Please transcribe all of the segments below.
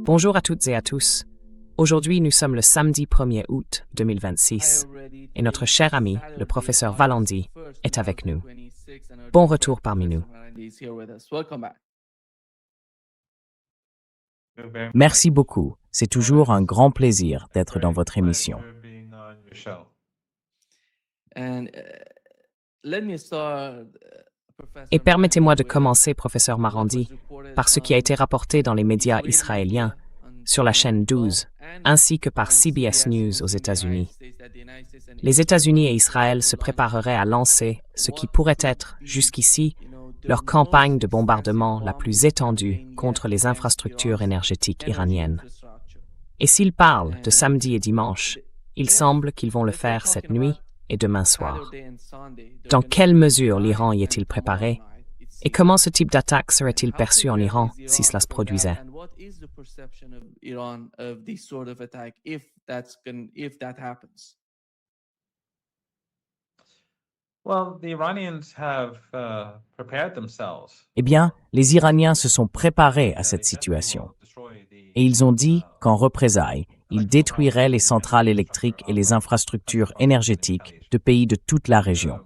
Bonjour à toutes et à tous. Aujourd'hui, nous sommes le samedi 1er août 2026 et notre cher ami, le professeur Valandi, est avec nous. Bon retour parmi nous. Merci beaucoup. C'est toujours un grand plaisir d'être dans votre émission. Et permettez-moi de commencer, professeur Marandi, par ce qui a été rapporté dans les médias israéliens, sur la chaîne 12, ainsi que par CBS News aux États-Unis. Les États-Unis et Israël se prépareraient à lancer ce qui pourrait être, jusqu'ici, leur campagne de bombardement la plus étendue contre les infrastructures énergétiques iraniennes. Et s'ils parlent de samedi et dimanche, il semble qu'ils vont le faire cette nuit et demain soir. Dans quelle mesure l'Iran y est-il préparé? Et comment ce type d'attaque serait-il perçu en Iran si cela se produisait? Eh bien, les Iraniens se sont préparés à cette situation. Et ils ont dit qu'en représailles, ils détruiraient les centrales électriques et les infrastructures énergétiques de pays de toute la région.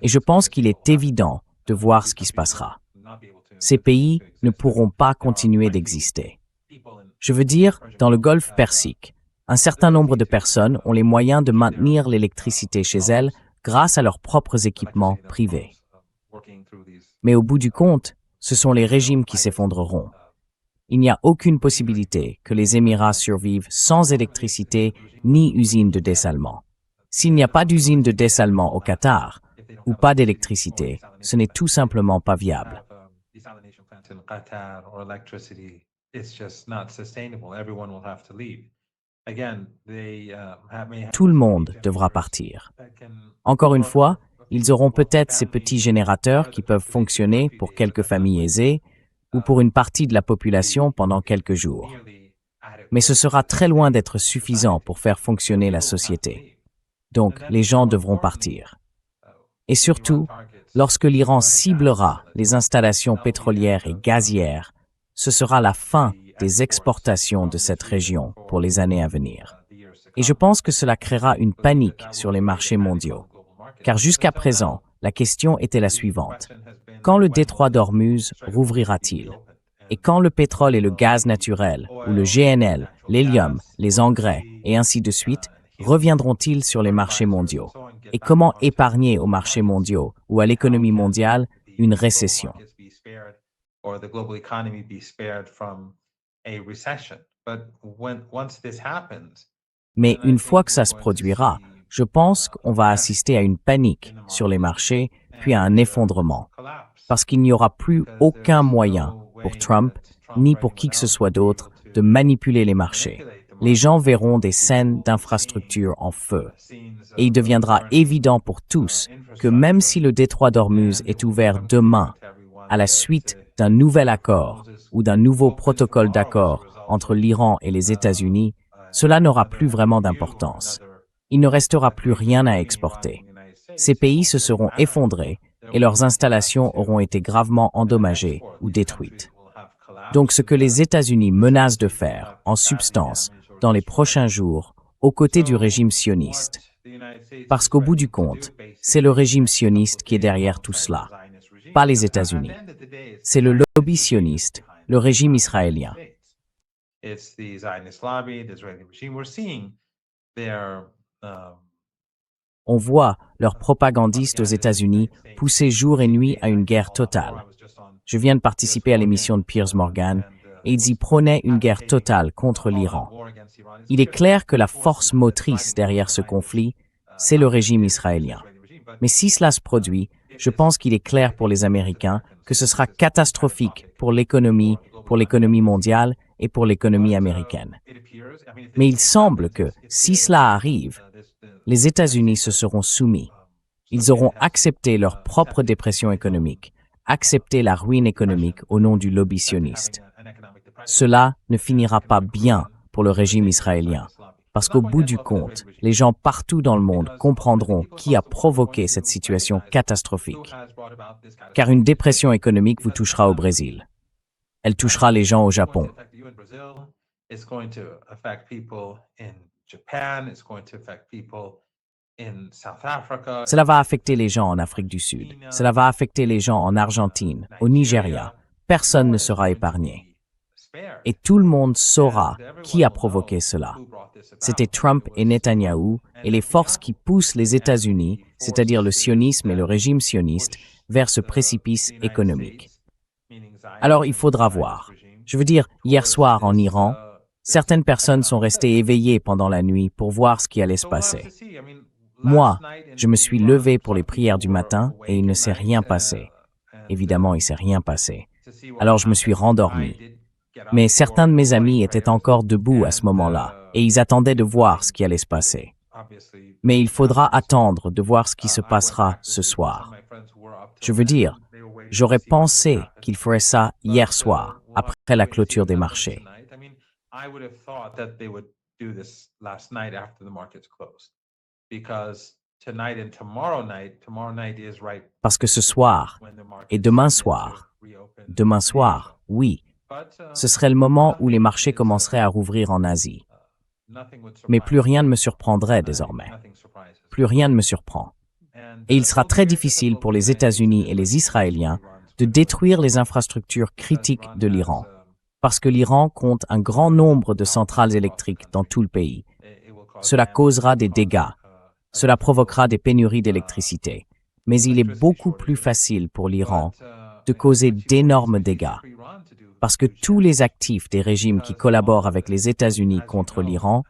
Et je pense qu'il est évident de voir ce qui se passera. Ces pays ne pourront pas continuer d'exister. Je veux dire, dans le Golfe Persique, un certain nombre de personnes ont les moyens de maintenir l'électricité chez elles grâce à leurs propres équipements privés. Mais au bout du compte, ce sont les régimes qui s'effondreront. Il n'y a aucune possibilité que les Émirats survivent sans électricité ni usine de dessalement. S'il n'y a pas d'usine de dessalement au Qatar, ou pas d'électricité, ce n'est tout simplement pas viable. Tout le monde devra partir. Encore une fois, ils auront peut-être ces petits générateurs qui peuvent fonctionner pour quelques familles aisées ou pour une partie de la population pendant quelques jours. Mais ce sera très loin d'être suffisant pour faire fonctionner la société. Donc, les gens devront partir. Et surtout, lorsque l'Iran ciblera les installations pétrolières et gazières, ce sera la fin des exportations de cette région pour les années à venir. Et je pense que cela créera une panique sur les marchés mondiaux. Car jusqu'à présent, la question était la suivante. Quand le détroit d'Ormuz rouvrira-t-il? Et quand le pétrole et le gaz naturel, ou le GNL, l'hélium, les engrais, et ainsi de suite, reviendront-ils sur les marchés mondiaux? Et comment épargner aux marchés mondiaux ou à l'économie mondiale une récession? Mais une fois que ça se produira, je pense qu'on va assister à une panique sur les marchés, puis à un effondrement. Parce qu'il n'y aura plus aucun moyen pour Trump, ni pour qui que ce soit d'autre, de manipuler les marchés. Les gens verront des scènes d'infrastructures en feu. Et il deviendra évident pour tous que même si le détroit d'Ormuz est ouvert demain, à la suite d'un nouvel accord ou d'un nouveau protocole d'accord entre l'Iran et les États-Unis, cela n'aura plus vraiment d'importance. Il ne restera plus rien à exporter. Ces pays se seront effondrés et leurs installations auront été gravement endommagées ou détruites. Donc ce que les États-Unis menacent de faire, en substance, dans les prochains jours, aux côtés du régime sioniste. Parce qu'au bout du compte, c'est le régime sioniste qui est derrière tout cela, pas les États-Unis. C'est le lobby sioniste, le régime israélien. On voit leurs propagandistes aux États-Unis pousser jour et nuit à une guerre totale. Je viens de participer à l'émission de Piers Morgan et ils y prônaient une guerre totale contre l'Iran. Il est clair que la force motrice derrière ce conflit, c'est le régime israélien. Mais si cela se produit, je pense qu'il est clair pour les Américains que ce sera catastrophique pour l'économie mondiale et pour l'économie américaine. Mais il semble que, si cela arrive, les États-Unis se seront soumis. Ils auront accepté leur propre dépression économique, accepté la ruine économique au nom du lobby sioniste. Cela ne finira pas bien pour le régime israélien, parce qu'au bout du compte, les gens partout dans le monde comprendront qui a provoqué cette situation catastrophique. Car une dépression économique vous touchera au Brésil. Elle touchera les gens au Japon. Cela va affecter les gens en Afrique du Sud. Cela va affecter les gens en Argentine, au Nigeria. Personne ne sera épargné. Et tout le monde saura qui a provoqué cela. C'était Trump et Netanyahou et les forces qui poussent les États-Unis, c'est-à-dire le sionisme et le régime sioniste, vers ce précipice économique. Alors il faudra voir. Je veux dire, hier soir en Iran, certaines personnes sont restées éveillées pendant la nuit pour voir ce qui allait se passer. Moi, je me suis levé pour les prières du matin et il ne s'est rien passé. Évidemment, il ne s'est rien passé. Alors je me suis rendormi. Mais certains de mes amis étaient encore debout à ce moment-là et ils attendaient de voir ce qui allait se passer. Mais il faudra attendre de voir ce qui se passera ce soir. Je veux dire, j'aurais pensé qu'il ferait ça hier soir, après la clôture des marchés. Parce que ce soir et demain soir, oui, ce serait le moment où les marchés commenceraient à rouvrir en Asie. Mais plus rien ne me surprendrait désormais. Plus rien ne me surprend. Et il sera très difficile pour les États-Unis et les Israéliens de détruire les infrastructures critiques de l'Iran, parce que l'Iran compte un grand nombre de centrales électriques dans tout le pays. Cela causera des dégâts. Cela provoquera des pénuries d'électricité. Mais il est beaucoup plus facile pour l'Iran de causer d'énormes dégâts, parce que tous les actifs des régimes qui collaborent avec les États-Unis contre l'Iran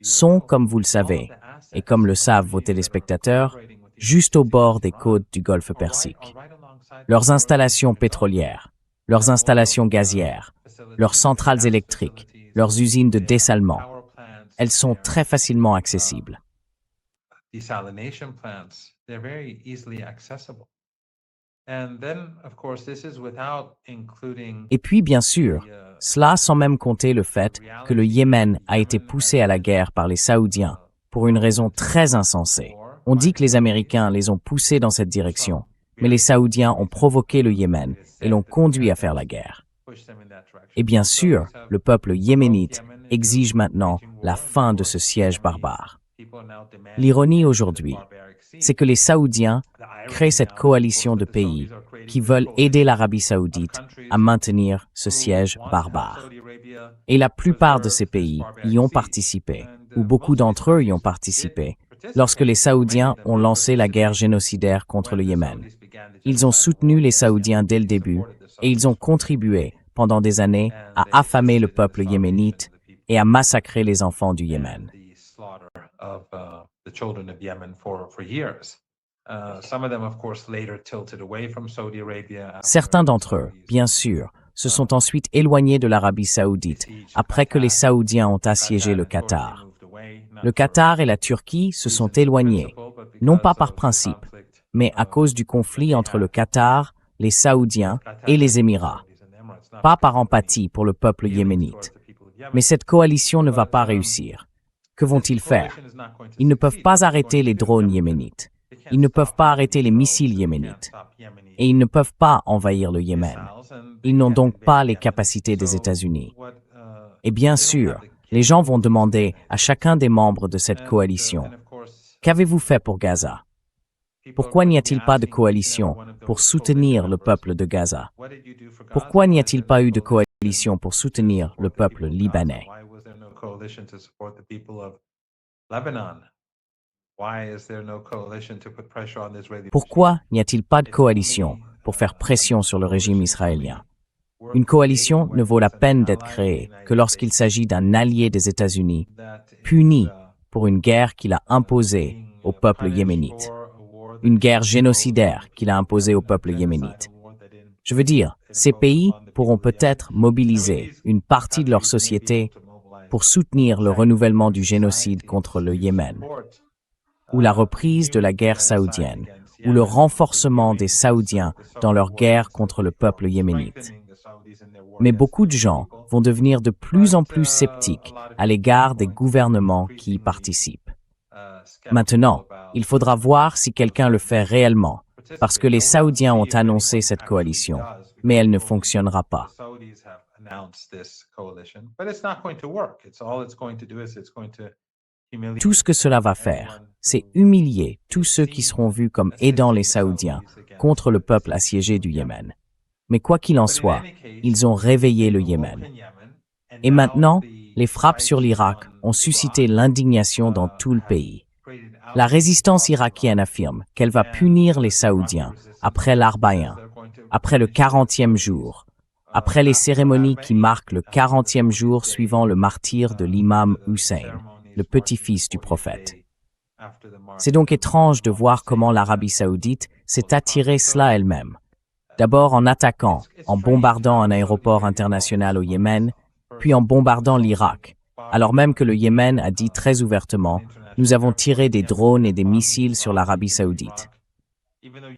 sont, comme vous le savez, et comme le savent vos téléspectateurs, juste au bord des côtes du Golfe Persique. Leurs installations pétrolières, leurs installations gazières, leurs centrales électriques, leurs usines de dessalement, elles sont très facilement accessibles. Et puis, bien sûr, cela sans même compter le fait que le Yémen a été poussé à la guerre par les Saoudiens pour une raison très insensée. On dit que les Américains les ont poussés dans cette direction, mais les Saoudiens ont provoqué le Yémen et l'ont conduit à faire la guerre. Et bien sûr, le peuple yéménite exige maintenant la fin de ce siège barbare. L'ironie aujourd'hui, c'est que les Saoudiens créent cette coalition de pays qui veulent aider l'Arabie saoudite à maintenir ce siège barbare. Et la plupart de ces pays y ont participé, ou beaucoup d'entre eux y ont participé, lorsque les Saoudiens ont lancé la guerre génocidaire contre le Yémen. Ils ont soutenu les Saoudiens dès le début et ils ont contribué pendant des années à affamer le peuple yéménite et à massacrer les enfants du Yémen. Certains d'entre eux, bien sûr, se sont ensuite éloignés de l'Arabie saoudite après que les Saoudiens ont assiégé le Qatar. Le Qatar et la Turquie se sont éloignés, non pas par principe, mais à cause du conflit entre le Qatar, les Saoudiens et les Émirats. Pas par empathie pour le peuple yéménite. Mais cette coalition ne va pas réussir. Que vont-ils faire? Ils ne peuvent pas arrêter les drones yéménites. Ils ne peuvent pas arrêter les missiles yéménites. Et ils ne peuvent pas envahir le Yémen. Ils n'ont donc pas les capacités des États-Unis. Et bien sûr, les gens vont demander à chacun des membres de cette coalition, qu'avez-vous fait pour Gaza? Pourquoi n'y a-t-il pas de coalition pour soutenir le peuple de Gaza? Pourquoi n'y a-t-il pas eu de coalition pour soutenir le peuple libanais? Pourquoi n'y a-t-il pas de coalition pour faire pression sur le régime israélien? Une coalition ne vaut la peine d'être créée que lorsqu'il s'agit d'un allié des États-Unis, puni pour une guerre qu'il a imposée au peuple yéménite. Une guerre génocidaire qu'il a imposée au peuple yéménite. Je veux dire, ces pays pourront peut-être mobiliser une partie de leur société pour soutenir le renouvellement du génocide contre le Yémen, ou la reprise de la guerre saoudienne, ou le renforcement des Saoudiens dans leur guerre contre le peuple yéménite. Mais beaucoup de gens vont devenir de plus en plus sceptiques à l'égard des gouvernements qui y participent. Maintenant, il faudra voir si quelqu'un le fait réellement, parce que les Saoudiens ont annoncé cette coalition, mais elle ne fonctionnera pas. Tout ce que cela va faire, c'est humilier tous ceux qui seront vus comme aidant les Saoudiens contre le peuple assiégé du Yémen. Mais quoi qu'il en soit, ils ont réveillé le Yémen. Et maintenant, les frappes sur l'Irak ont suscité l'indignation dans tout le pays. La résistance irakienne affirme qu'elle va punir les Saoudiens après l'Arbaïn, après le 40e jour, après les cérémonies qui marquent le 40e jour suivant le martyre de l'imam Hussein, le petit-fils du prophète. C'est donc étrange de voir comment l'Arabie saoudite s'est attirée cela elle-même. D'abord en attaquant, en bombardant un aéroport international au Yémen, puis en bombardant l'Irak, alors même que le Yémen a dit très ouvertement « Nous avons tiré des drones et des missiles sur l'Arabie saoudite ».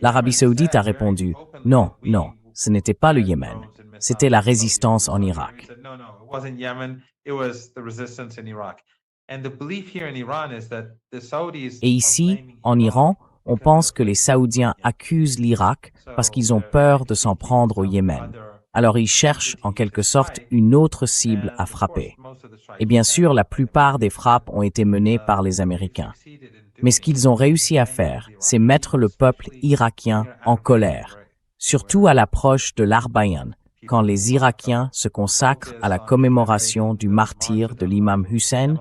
L'Arabie saoudite a répondu « Non, non, ce n'était pas le Yémen, c'était la résistance en Irak ». Et ici, en Iran, on pense que les Saoudiens accusent l'Irak parce qu'ils ont peur de s'en prendre au Yémen. Alors ils cherchent en quelque sorte une autre cible à frapper. Et bien sûr, la plupart des frappes ont été menées par les Américains. Mais ce qu'ils ont réussi à faire, c'est mettre le peuple irakien en colère, surtout à l'approche de l'Arbaïn, quand les Irakiens se consacrent à la commémoration du martyre de l'imam Hussein,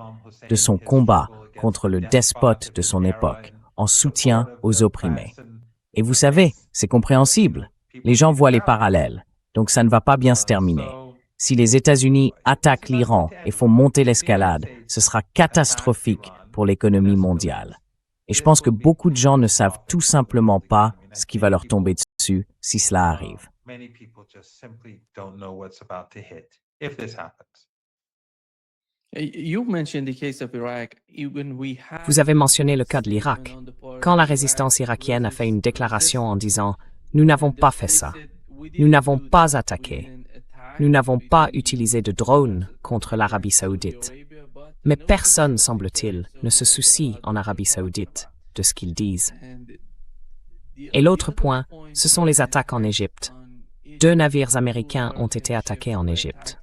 de son combat contre le despote de son époque, en soutien aux opprimés. Et vous savez, c'est compréhensible. Les gens voient les parallèles, donc ça ne va pas bien se terminer. Si les États-Unis attaquent l'Iran et font monter l'escalade, ce sera catastrophique pour l'économie mondiale. Et je pense que beaucoup de gens ne savent tout simplement pas ce qui va leur tomber dessus si cela arrive. Vous avez mentionné le cas de l'Irak. Quand la résistance irakienne a fait une déclaration en disant « Nous n'avons pas fait ça. Nous n'avons pas attaqué. Nous n'avons pas utilisé de drones contre l'Arabie saoudite. » Mais personne, semble-t-il, ne se soucie en Arabie saoudite de ce qu'ils disent. Et l'autre point, ce sont les attaques en Égypte. 2 navires américains ont été attaqués en Égypte.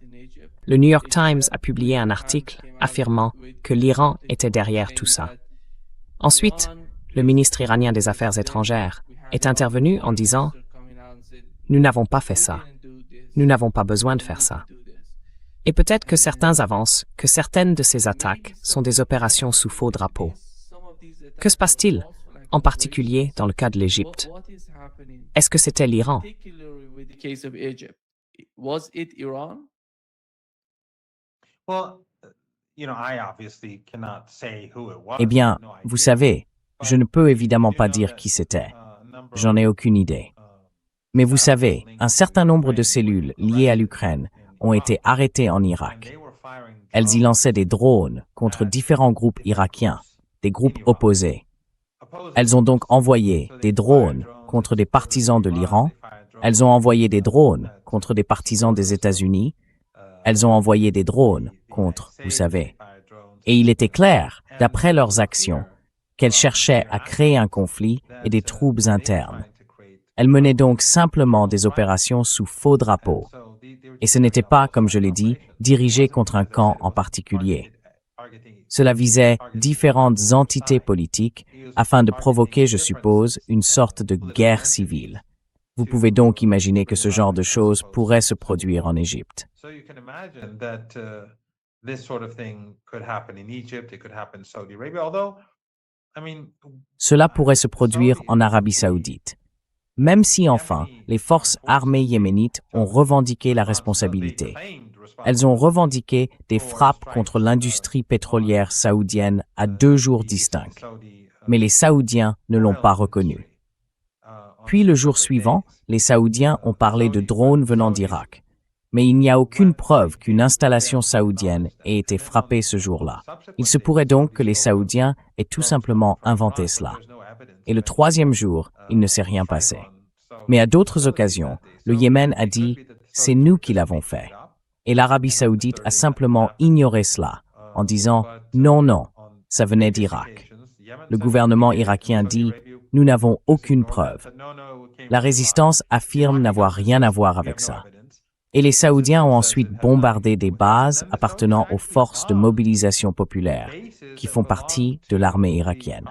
Le New York Times a publié un article affirmant que l'Iran était derrière tout ça. Ensuite, le ministre iranien des Affaires étrangères est intervenu en disant « Nous n'avons pas fait ça. Nous n'avons pas besoin de faire ça. » Et peut-être que certains avancent que certaines de ces attaques sont des opérations sous faux drapeau. Que se passe-t-il, en particulier dans le cas de l'Égypte? Est-ce que c'était l'Iran? Eh bien, vous savez, je ne peux évidemment pas dire qui c'était. J'en ai aucune idée. Mais vous savez, un certain nombre de cellules liées à l'Ukraine ont été arrêtées en Irak. Elles y lançaient des drones contre différents groupes irakiens, des groupes opposés. Elles ont donc envoyé des drones contre des partisans de l'Iran. Elles ont envoyé des drones contre des partisans des États-Unis. Elles ont envoyé des drones contre, vous savez. Et il était clair, d'après leurs actions, qu'elles cherchaient à créer un conflit et des troubles internes. Elles menaient donc simplement des opérations sous faux drapeau. Et ce n'était pas, comme je l'ai dit, dirigé contre un camp en particulier. Cela visait différentes entités politiques afin de provoquer, je suppose, une sorte de guerre civile. Vous pouvez donc imaginer que ce genre de choses pourrait se produire en Égypte. Cela pourrait se produire en Arabie saoudite. Même si enfin, les forces armées yéménites ont revendiqué la responsabilité. Elles ont revendiqué des frappes contre l'industrie pétrolière saoudienne à 2 jours distincts. Mais les Saoudiens ne l'ont pas reconnu. Puis le jour suivant, les Saoudiens ont parlé de drones venant d'Irak. Mais il n'y a aucune preuve qu'une installation saoudienne ait été frappée ce jour-là. Il se pourrait donc que les Saoudiens aient tout simplement inventé cela. Et le 3e jour, il ne s'est rien passé. Mais à d'autres occasions, le Yémen a dit « c'est nous qui l'avons fait ». Et l'Arabie saoudite a simplement ignoré cela, en disant « non, non, ça venait d'Irak ». Le gouvernement irakien dit « nous n'avons aucune preuve ». La résistance affirme n'avoir rien à voir avec ça. Et les Saoudiens ont ensuite bombardé des bases appartenant aux forces de mobilisation populaire, qui font partie de l'armée irakienne.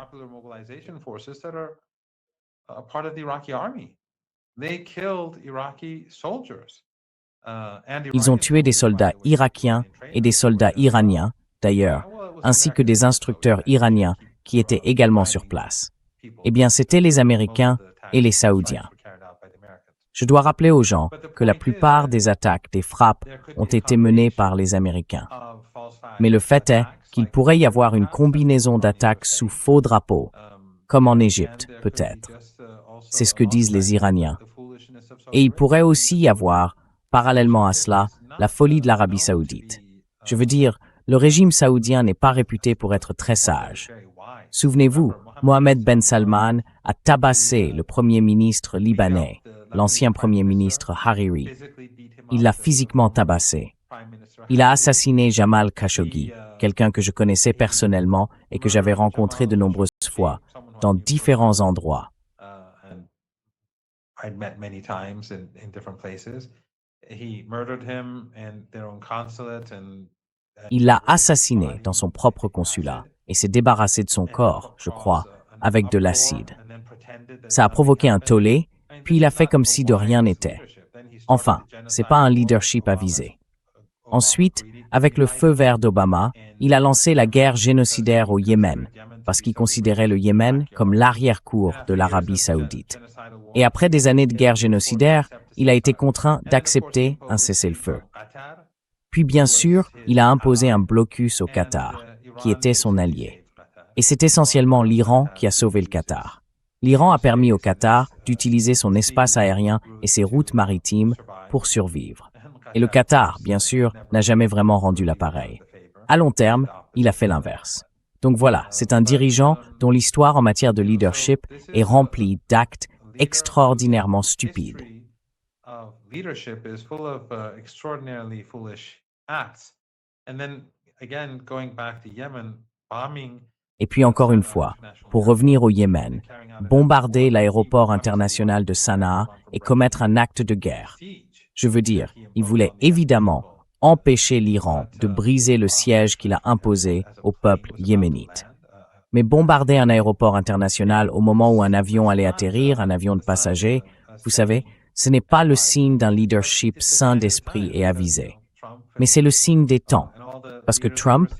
Ils ont tué des soldats irakiens et des soldats iraniens, d'ailleurs, ainsi que des instructeurs iraniens qui étaient également sur place. Eh bien, c'étaient les Américains et les Saoudiens. Je dois rappeler aux gens que la plupart des attaques, des frappes, ont été menées par les Américains. Mais le fait est qu'il pourrait y avoir une combinaison d'attaques sous faux drapeaux, comme en Égypte, peut-être. C'est ce que disent les Iraniens. Et il pourrait aussi y avoir, parallèlement à cela, la folie de l'Arabie saoudite. Je veux dire, le régime saoudien n'est pas réputé pour être très sage. Souvenez-vous, Mohammed Ben Salman a tabassé le premier ministre libanais, l'ancien premier ministre Hariri. Il l'a physiquement tabassé. Il a assassiné Jamal Khashoggi, quelqu'un que je connaissais personnellement et que j'avais rencontré de nombreuses fois, dans différents endroits. Il l'a assassiné dans son propre consulat et s'est débarrassé de son corps, je crois, avec de l'acide. Ça a provoqué un tollé, puis il a fait comme si de rien n'était. Enfin, c'est pas un leadership avisé. Ensuite, avec le feu vert d'Obama, il a lancé la guerre génocidaire au Yémen, parce qu'il considérait le Yémen comme l'arrière-cour de l'Arabie saoudite. Et après des années de guerre génocidaire, il a été contraint d'accepter un cessez-le-feu. Puis bien sûr, il a imposé un blocus au Qatar, qui était son allié. Et c'est essentiellement l'Iran qui a sauvé le Qatar. L'Iran a permis au Qatar d'utiliser son espace aérien et ses routes maritimes pour survivre. Et le Qatar, bien sûr, n'a jamais vraiment rendu l'appareil. À long terme, il a fait l'inverse. Donc voilà, c'est un dirigeant dont l'histoire en matière de leadership est remplie d'actes extraordinairement stupides. Et puis encore une fois, pour revenir au Yémen, bombarder l'aéroport international de Sanaa et commettre un acte de guerre. Je veux dire, il voulait évidemment empêcher l'Iran de briser le siège qu'il a imposé au peuple yéménite. Mais bombarder un aéroport international au moment où un avion allait atterrir, un avion de passagers, vous savez, ce n'est pas le signe d'un leadership sain d'esprit et avisé. Mais c'est le signe des temps. Parce que Trump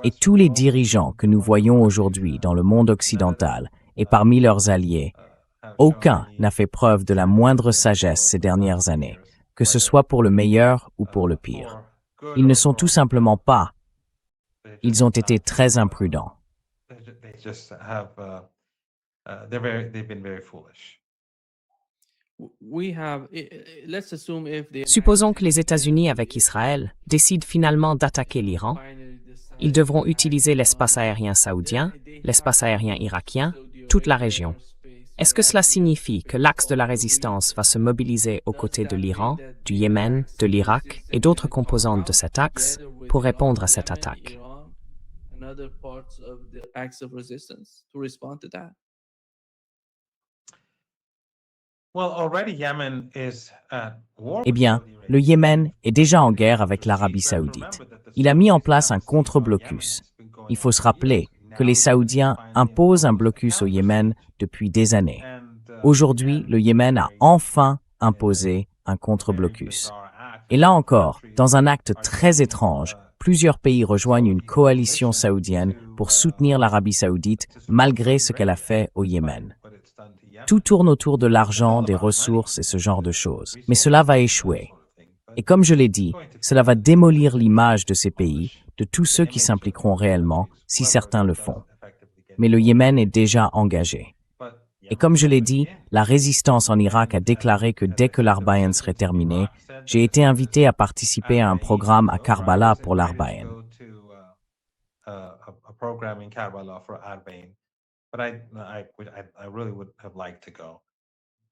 et tous les dirigeants que nous voyons aujourd'hui dans le monde occidental et parmi leurs alliés, aucun n'a fait preuve de la moindre sagesse ces dernières années, que ce soit pour le meilleur ou pour le pire. Ils ne sont tout simplement pas. Ils ont été très imprudents. Supposons que les États-Unis avec Israël décident finalement d'attaquer l'Iran. Ils devront utiliser l'espace aérien saoudien, l'espace aérien irakien, toute la région. Est-ce que cela signifie que l'axe de la résistance va se mobiliser aux côtés de l'Iran, du Yémen, de l'Irak et d'autres composantes de cet axe pour répondre à cette attaque? Eh bien, le Yémen est déjà en guerre avec l'Arabie saoudite. Il a mis en place un contre-blocus. Il faut se rappeler que les Saoudiens imposent un blocus au Yémen depuis des années. Aujourd'hui, le Yémen a enfin imposé un contre-blocus. Et là encore, dans un acte très étrange, plusieurs pays rejoignent une coalition saoudienne pour soutenir l'Arabie saoudite malgré ce qu'elle a fait au Yémen. Tout tourne autour de l'argent, des ressources et ce genre de choses. Mais cela va échouer. Et comme je l'ai dit, cela va démolir l'image de ces pays, de tous ceux qui s'impliqueront réellement, si certains le font. Mais le Yémen est déjà engagé. Et comme je l'ai dit, la résistance en Irak a déclaré que dès que l'Arbaïn serait terminé, j'ai été invité à participer à un programme à Karbala pour l'Arbaïn.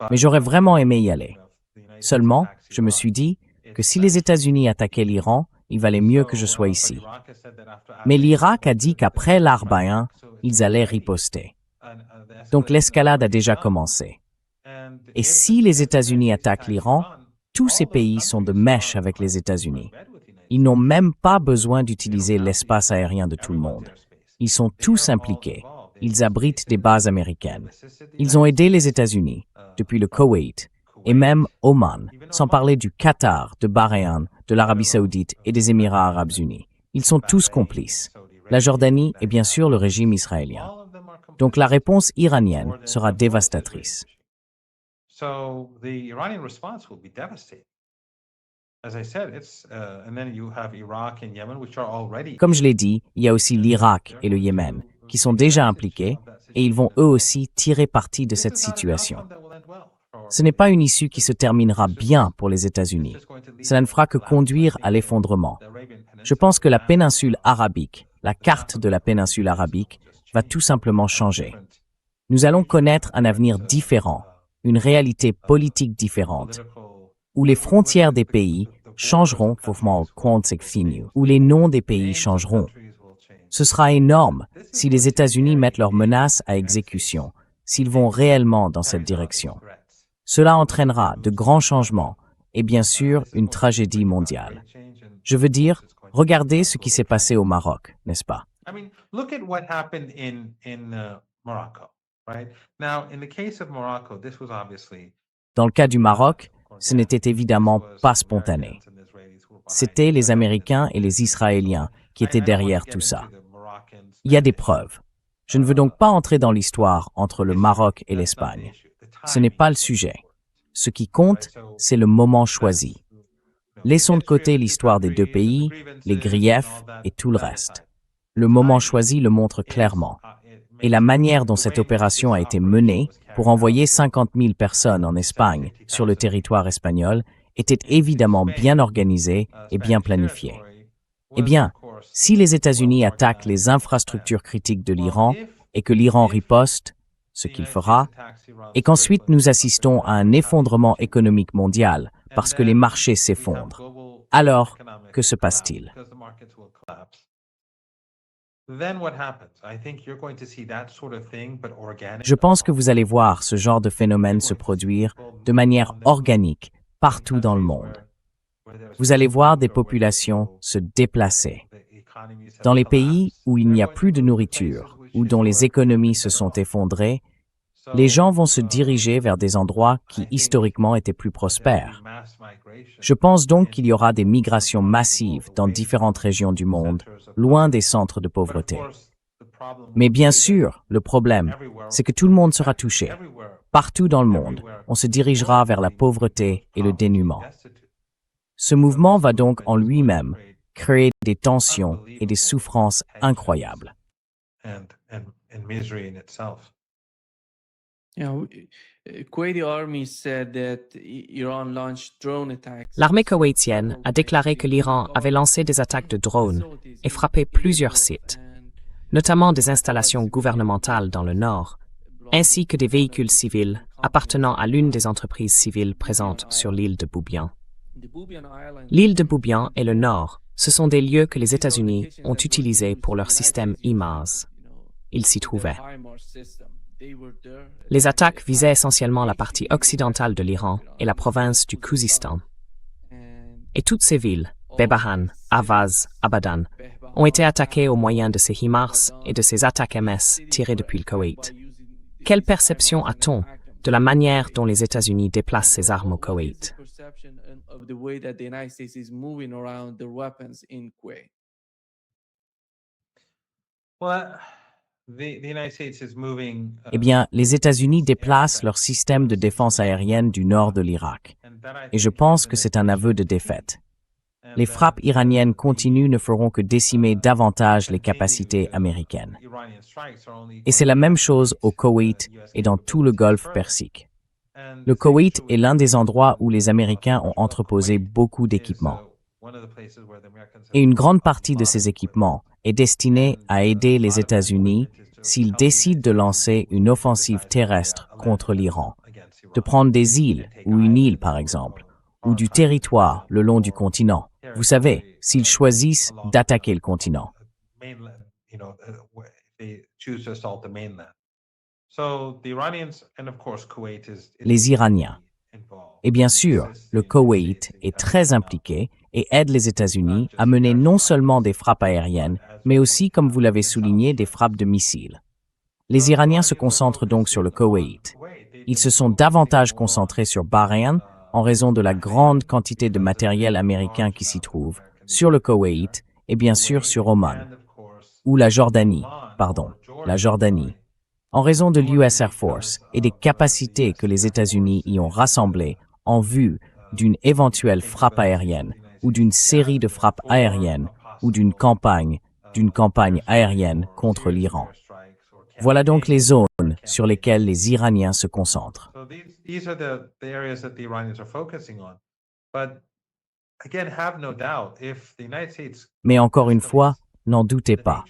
Mais j'aurais vraiment aimé y aller. Seulement, je me suis dit que si les États-Unis attaquaient l'Iran, il valait mieux que je sois ici. Mais l'Irak a dit qu'après l'Arbaïn, ils allaient riposter. Donc l'escalade a déjà commencé. Et si les États-Unis attaquent l'Iran, tous ces pays sont de mèche avec les États-Unis. Ils n'ont même pas besoin d'utiliser l'espace aérien de tout le monde. Ils sont tous impliqués. Ils abritent des bases américaines. Ils ont aidé les États-Unis, depuis le Koweït, et même Oman, sans parler du Qatar, de Bahreïn, de l'Arabie saoudite et des Émirats arabes unis. Ils sont tous complices. La Jordanie et bien sûr le régime israélien. Donc la réponse iranienne sera dévastatrice. So the Iranian response will be devastating. As I said, and then you have Iraq and Yemen, which are already. Comme je l'ai dit, il y a aussi l'Irak et le Yémen, qui sont déjà impliqués, et ils vont eux aussi tirer parti de cette situation. Ce n'est pas une issue qui se terminera bien pour les États-Unis. Cela ne fera que conduire à l'effondrement. Je pense que la péninsule arabique, la carte de la péninsule arabique, va tout simplement changer. Nous allons connaître un avenir différent, une réalité politique différente, où les frontières des pays changeront, où les noms des pays changeront. Ce sera énorme si les États-Unis mettent leurs menaces à exécution, s'ils vont réellement dans cette direction. Cela entraînera de grands changements et bien sûr une tragédie mondiale. Je veux dire, regardez ce qui s'est passé au Maroc, n'est-ce pas? I mean, look at what happened in Morocco, right? Now, in the case of Morocco, this was obviously. Dans le cas du Maroc, ce n'était évidemment pas spontané. C'était les Américains et les Israéliens qui étaient derrière tout ça. Il y a des preuves. Je ne veux donc pas entrer dans l'histoire entre le Maroc et l'Espagne. Ce n'est pas le sujet. Ce qui compte, c'est le moment choisi. Laissons de côté l'histoire des deux pays, les griefs et tout le reste. Le moment choisi le montre clairement. Et la manière dont cette opération a été menée pour envoyer 50 000 personnes en Espagne sur le territoire espagnol était évidemment bien organisée et bien planifiée. Eh bien, si les États-Unis attaquent les infrastructures critiques de l'Iran et que l'Iran riposte, ce qu'il fera, et qu'ensuite nous assistons à un effondrement économique mondial parce que les marchés s'effondrent, alors que se passe-t-il? Je pense que vous allez voir ce genre de phénomène se produire de manière organique partout dans le monde. Vous allez voir des populations se déplacer. Dans les pays où il n'y a plus de nourriture ou dont les économies se sont effondrées, les gens vont se diriger vers des endroits qui historiquement étaient plus prospères. Je pense donc qu'il y aura des migrations massives dans différentes régions du monde, loin des centres de pauvreté. Mais bien sûr, le problème, c'est que tout le monde sera touché. Partout dans le monde, on se dirigera vers la pauvreté et le dénuement. Ce mouvement va donc en lui-même créer des tensions et des souffrances incroyables. L'armée koweïtienne a déclaré que l'Iran avait lancé des attaques de drones et frappé plusieurs sites, notamment des installations gouvernementales dans le nord, ainsi que des véhicules civils appartenant à l'une des entreprises civiles présentes sur l'île de Boubian. L'île de Boubian et le nord, ce sont des lieux que les États-Unis ont utilisés pour leur système HIMARS. Ils s'y trouvaient. Les attaques visaient essentiellement la partie occidentale de l'Iran et la province du Khuzistan. Et toutes ces villes, Bebahan, Avaz, Abadan, ont été attaquées au moyen de ces HIMARS et de ces attaques MS tirées depuis le Koweït. Quelle perception a-t-on de la manière dont les États-Unis déplacent ces armes au Koweït? Eh bien, les États-Unis déplacent leur système de défense aérienne du nord de l'Irak. Et je pense que c'est un aveu de défaite. Les frappes iraniennes continues ne feront que décimer davantage les capacités américaines. Et c'est la même chose au Koweït et dans tout le Golfe Persique. Le Koweït est l'un des endroits où les Américains ont entreposé beaucoup d'équipements. Et une grande partie de ces équipements est destinée à aider les États-Unis s'ils décident de lancer une offensive terrestre contre l'Iran, de prendre des îles ou une île par exemple, ou du territoire le long du continent. Vous savez, s'ils choisissent d'attaquer le continent. Les Iraniens. Et bien sûr, le Koweït est très impliqué et aide les États-Unis à mener non seulement des frappes aériennes, mais aussi, comme vous l'avez souligné, des frappes de missiles. Les Iraniens se concentrent donc sur le Koweït. Ils se sont davantage concentrés sur Bahreïn en raison de la grande quantité de matériel américain qui s'y trouve, sur le Koweït et bien sûr sur Oman, ou la Jordanie, en raison de l'US Air Force et des capacités que les États-Unis y ont rassemblées en vue d'une éventuelle frappe aérienne ou d'une série de frappes aériennes ou d'une campagne aérienne contre l'Iran. Voilà donc les zones sur lesquelles les Iraniens se concentrent. So these are the areas that the Iranians are focusing on. But again, have no doubt, if the United States Mais encore une fois, n'en doutez pas.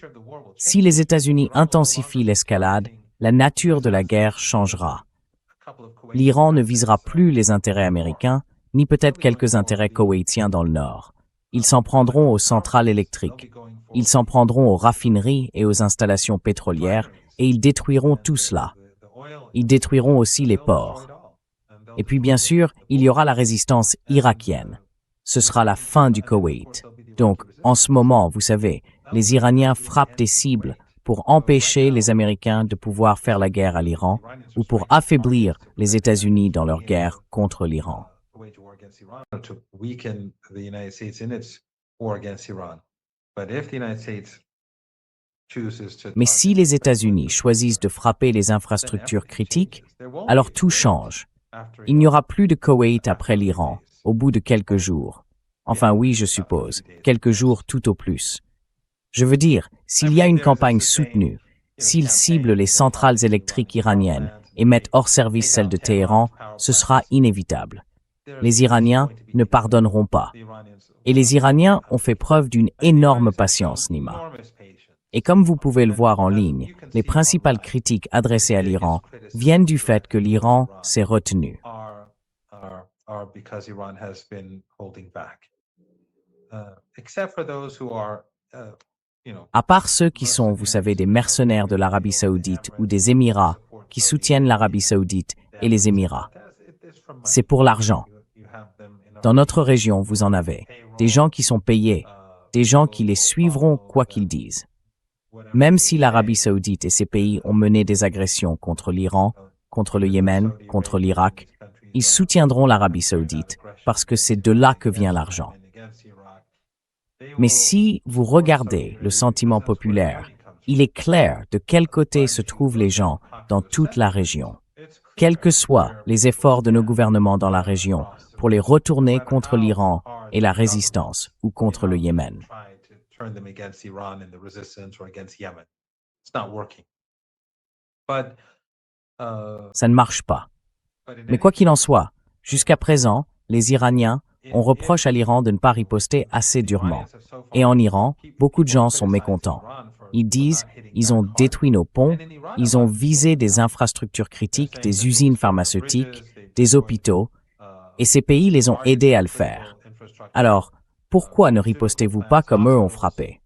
Si les États-Unis intensifient l'escalade, la nature de la guerre changera. L'Iran ne visera plus les intérêts américains, ni peut-être quelques intérêts koweïtiens dans le nord. Ils s'en prendront aux centrales électriques. Ils s'en prendront aux raffineries et aux installations pétrolières, et ils détruiront tout cela. Ils détruiront aussi les ports. Et puis bien sûr, il y aura la résistance irakienne. Ce sera la fin du Koweït. Donc, en ce moment, vous savez, les Iraniens frappent des cibles pour empêcher les Américains de pouvoir faire la guerre à l'Iran ou pour affaiblir les États-Unis dans leur guerre contre l'Iran. to weaken the United States in its war against Iran. But if the United States chooses to Mais si les États-Unis choisissent de frapper les infrastructures critiques, alors tout change. Il n'y aura plus de Koweït après l'Iran, au bout de quelques jours. Enfin oui, je suppose, quelques jours tout au plus. Je veux dire, s'il y a une campagne soutenue, s'ils ciblent les centrales électriques iraniennes et mettent hors service celles de Téhéran, ce sera inévitable. Les Iraniens ne pardonneront pas. Et les Iraniens ont fait preuve d'une énorme patience, Nima. Et comme vous pouvez le voir en ligne, les principales critiques adressées à l'Iran viennent du fait que l'Iran s'est retenu. are because Iran has been holding back. Except for those who are, À part ceux qui sont, vous savez, des mercenaires de l'Arabie saoudite ou des Émirats qui soutiennent l'Arabie saoudite et les Émirats. C'est pour l'argent. Dans notre région, vous en avez. Des gens qui sont payés, des gens qui les suivront quoi qu'ils disent. Même si l'Arabie saoudite et ses pays ont mené des agressions contre l'Iran, contre le Yémen, contre l'Irak, ils soutiendront l'Arabie saoudite parce que c'est de là que vient l'argent. Mais si vous regardez le sentiment populaire, il est clair de quel côté se trouvent les gens dans toute la région. Quels que soient les efforts de nos gouvernements dans la région pour les retourner contre l'Iran et la résistance ou contre le Yémen. Ça ne marche pas. Mais quoi qu'il en soit, jusqu'à présent, les Iraniens on reproche à l'Iran de ne pas riposter assez durement. Et en Iran, beaucoup de gens sont mécontents. Ils disent, ils ont détruit nos ponts, ils ont visé des infrastructures critiques, des usines pharmaceutiques, des hôpitaux, et ces pays les ont aidés à le faire. Alors, pourquoi ne ripostez-vous pas comme eux ont frappé?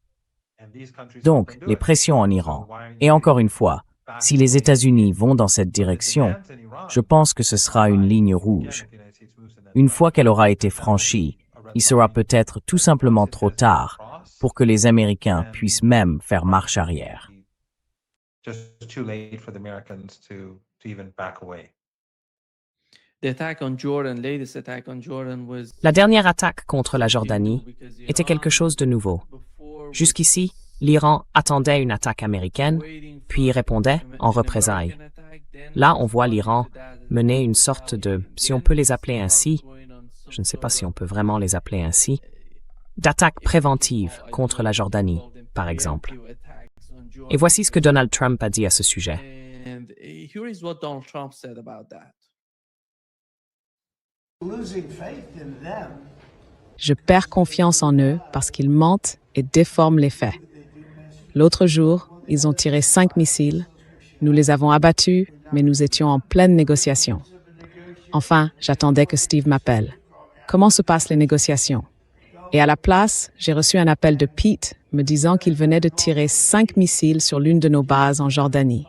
Donc, les pressions en Iran. Et encore une fois, si les États-Unis vont dans cette direction, je pense que ce sera une ligne rouge. Une fois qu'elle aura été franchie, il sera peut-être tout simplement trop tard pour que les Américains puissent même faire marche arrière. La dernière attaque contre la Jordanie était quelque chose de nouveau. Jusqu'ici, l'Iran attendait une attaque américaine, puis y répondait en représailles. Là, on voit l'Iran mener une sorte de, si on peut les appeler ainsi, je ne sais pas si on peut vraiment les appeler ainsi, d'attaque préventive contre la Jordanie, par exemple. Et voici ce que Donald Trump a dit à ce sujet. Je perds confiance en eux parce qu'ils mentent et déforment les faits. L'autre jour, ils ont tiré 5 missiles. Nous les avons abattus, mais nous étions en pleine négociation. Enfin, j'attendais que Steve m'appelle. Comment se passent les négociations? Et à la place, j'ai reçu un appel de Pete me disant qu'il venait de tirer 5 missiles sur l'une de nos bases en Jordanie.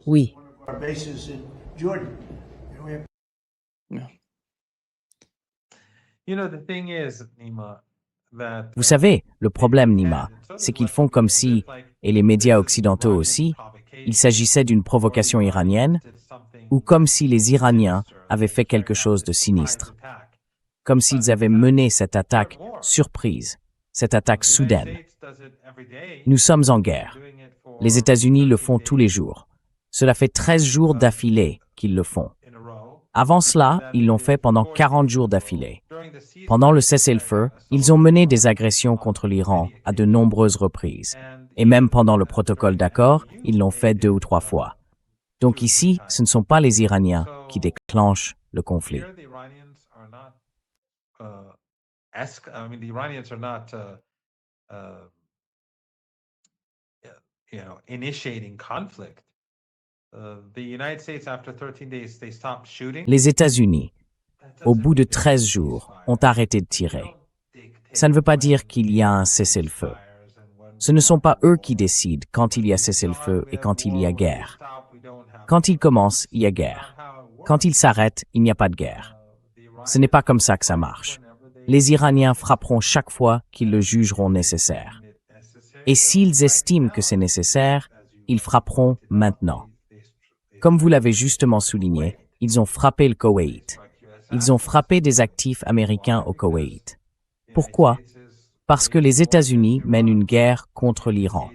Oui. Vous savez, le problème, Nima, c'est qu'ils font comme si, et les médias occidentaux aussi, il s'agissait d'une provocation iranienne, ou comme si les Iraniens avaient fait quelque chose de sinistre, comme s'ils avaient mené cette attaque surprise, cette attaque soudaine. Nous sommes en guerre. Les États-Unis le font tous les jours. Cela fait 13 jours d'affilée qu'ils le font. Avant cela, ils l'ont fait pendant 40 jours d'affilée. Pendant le cessez-le-feu, ils ont mené des agressions contre l'Iran à de nombreuses reprises. Et même pendant le protocole d'accord, ils l'ont fait 2 ou 3 fois. Donc ici, ce ne sont pas les Iraniens qui déclenchent le conflit. Les États-Unis, au bout de 13 jours, ont arrêté de tirer. Ça ne veut pas dire qu'il y a un cessez-le-feu. Ce ne sont pas eux qui décident quand il y a cessez-le-feu et quand il y a guerre. Quand ils commencent, il y a guerre. Quand ils s'arrêtent, il n'y a pas de guerre. Ce n'est pas comme ça que ça marche. Les Iraniens frapperont chaque fois qu'ils le jugeront nécessaire. Et s'ils estiment que c'est nécessaire, ils frapperont maintenant. Comme vous l'avez justement souligné, ils ont frappé le Koweït. Ils ont frappé des actifs américains au Koweït. Pourquoi? Parce que les États-Unis mènent une guerre contre l'Iran.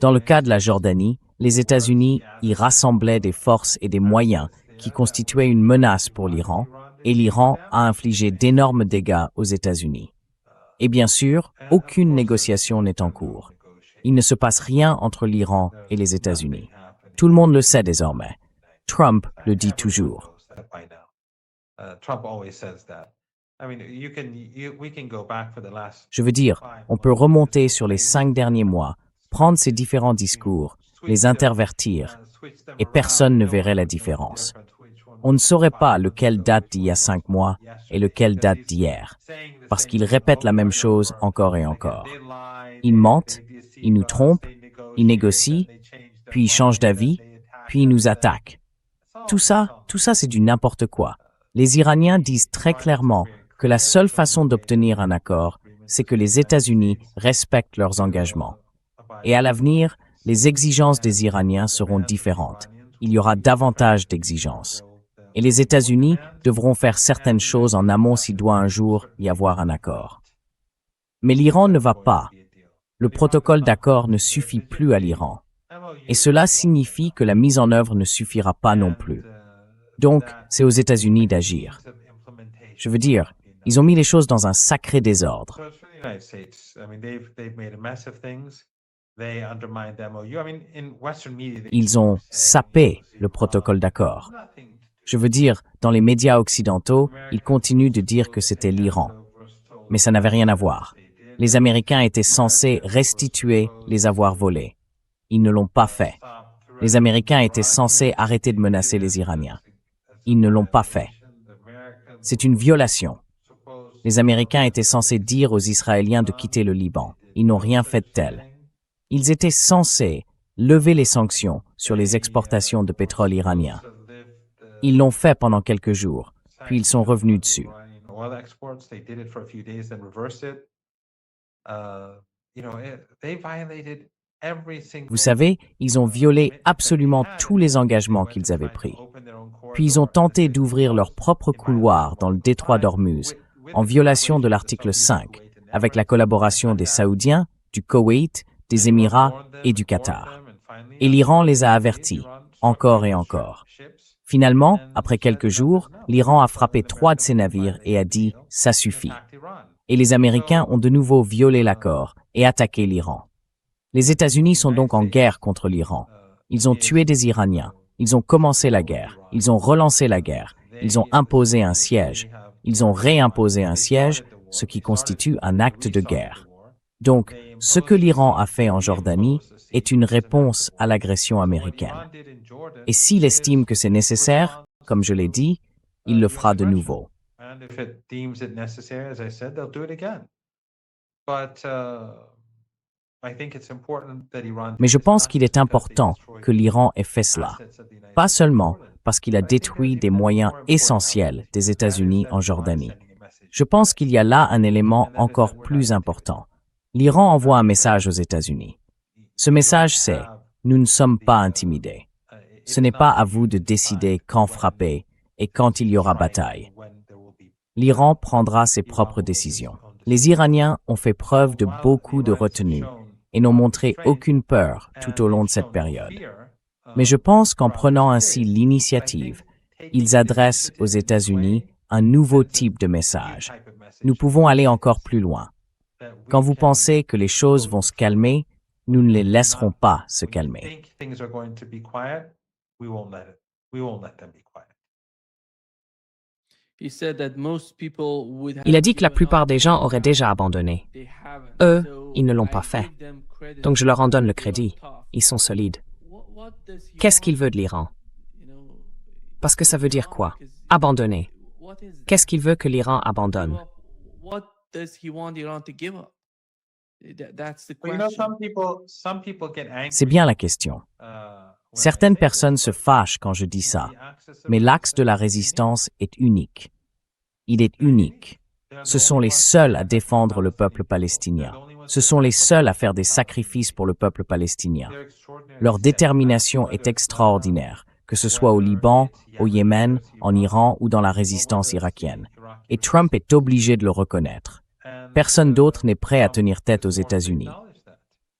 Dans le cas de la Jordanie, les États-Unis y rassemblaient des forces et des moyens qui constituaient une menace pour l'Iran, et l'Iran a infligé d'énormes dégâts aux États-Unis. Et bien sûr, aucune négociation n'est en cours. Il ne se passe rien entre l'Iran et les États-Unis. Tout le monde le sait désormais. Trump le dit toujours. Je veux dire, on peut remonter sur les 5 derniers mois, prendre ces différents discours, les intervertir, et personne ne verrait la différence. On ne saurait pas lequel date d'il y a 5 mois et lequel date d'hier, parce qu'ils répètent la même chose encore et encore. Ils mentent, ils nous trompent, ils négocient, puis ils changent d'avis, puis ils nous attaquent. Tout ça, c'est du n'importe quoi. Les Iraniens disent très clairement que la seule façon d'obtenir un accord, c'est que les États-Unis respectent leurs engagements. Et à l'avenir, les exigences des Iraniens seront différentes. Il y aura davantage d'exigences. Et les États-Unis devront faire certaines choses en amont s'il doit un jour y avoir un accord. Mais l'Iran ne va pas. Le protocole d'accord ne suffit plus à l'Iran. Et cela signifie que la mise en œuvre ne suffira pas non plus. Donc, c'est aux États-Unis d'agir. Je veux dire, ils ont mis les choses dans un sacré désordre. Ils ont sapé le protocole d'accord. Je veux dire, dans les médias occidentaux, ils continuent de dire que c'était l'Iran. Mais ça n'avait rien à voir. Les Américains étaient censés restituer les avoirs volés. Ils ne l'ont pas fait. Les Américains étaient censés arrêter de menacer les Iraniens. Ils ne l'ont pas fait. C'est une violation. Les Américains étaient censés dire aux Israéliens de quitter le Liban. Ils n'ont rien fait de tel. Ils étaient censés lever les sanctions sur les exportations de pétrole iranien. Ils l'ont fait pendant quelques jours, puis ils sont revenus dessus. Vous savez, ils ont violé absolument tous les engagements qu'ils avaient pris. Puis ils ont tenté d'ouvrir leur propre couloir dans le détroit d'Ormuz, en violation de l'article 5, avec la collaboration des Saoudiens, du Koweït, des Émirats et du Qatar. Et l'Iran les a avertis, encore et encore. Finalement, après quelques jours, l'Iran a frappé 3 de ses navires et a dit « ça suffit ». Et les Américains ont de nouveau violé l'accord et attaqué l'Iran. Les États-Unis sont donc en guerre contre l'Iran. Ils ont tué des Iraniens, ils ont commencé la guerre, ils ont relancé la guerre, ils ont imposé un siège, ils ont réimposé un siège, ce qui constitue un acte de guerre. Donc, ce que l'Iran a fait en Jordanie est une réponse à l'agression américaine. Et s'il estime que c'est nécessaire, comme je l'ai dit, il le fera de nouveau. Mais je pense qu'il est important que l'Iran ait fait cela. Pas seulement parce qu'il a détruit des moyens essentiels des États-Unis en Jordanie, Je pense qu'il y a là un élément encore plus important. L'Iran envoie un message aux États-Unis. Ce message, c'est « Nous ne sommes pas intimidés. Ce n'est pas à vous de décider quand frapper et quand il y aura bataille. L'Iran prendra ses propres décisions. » Les Iraniens ont fait preuve de beaucoup de retenue et n'ont montré aucune peur tout au long de cette période. Mais je pense qu'en prenant ainsi l'initiative, ils adressent aux États-Unis un nouveau type de message. Nous pouvons aller encore plus loin. Quand vous pensez que les choses vont se calmer, nous ne les laisserons pas se calmer. Il a dit que la plupart des gens auraient déjà abandonné. Eux, ils ne l'ont pas fait. Donc je leur en donne le crédit. Ils sont solides. Qu'est-ce qu'il veut de l'Iran? Parce que ça veut dire quoi? Abandonner. Qu'est-ce qu'il veut que l'Iran abandonne? C'est bien la question. Certaines personnes se fâchent quand je dis ça, mais l'axe de la résistance est unique. Il est unique. Ce sont les seuls à défendre le peuple palestinien. Ce sont les seuls à faire des sacrifices pour le peuple palestinien. Leur détermination est extraordinaire, que ce soit au Liban, au Yémen, en Iran ou dans la résistance irakienne. Et Trump est obligé de le reconnaître. Personne d'autre n'est prêt à tenir tête aux États-Unis.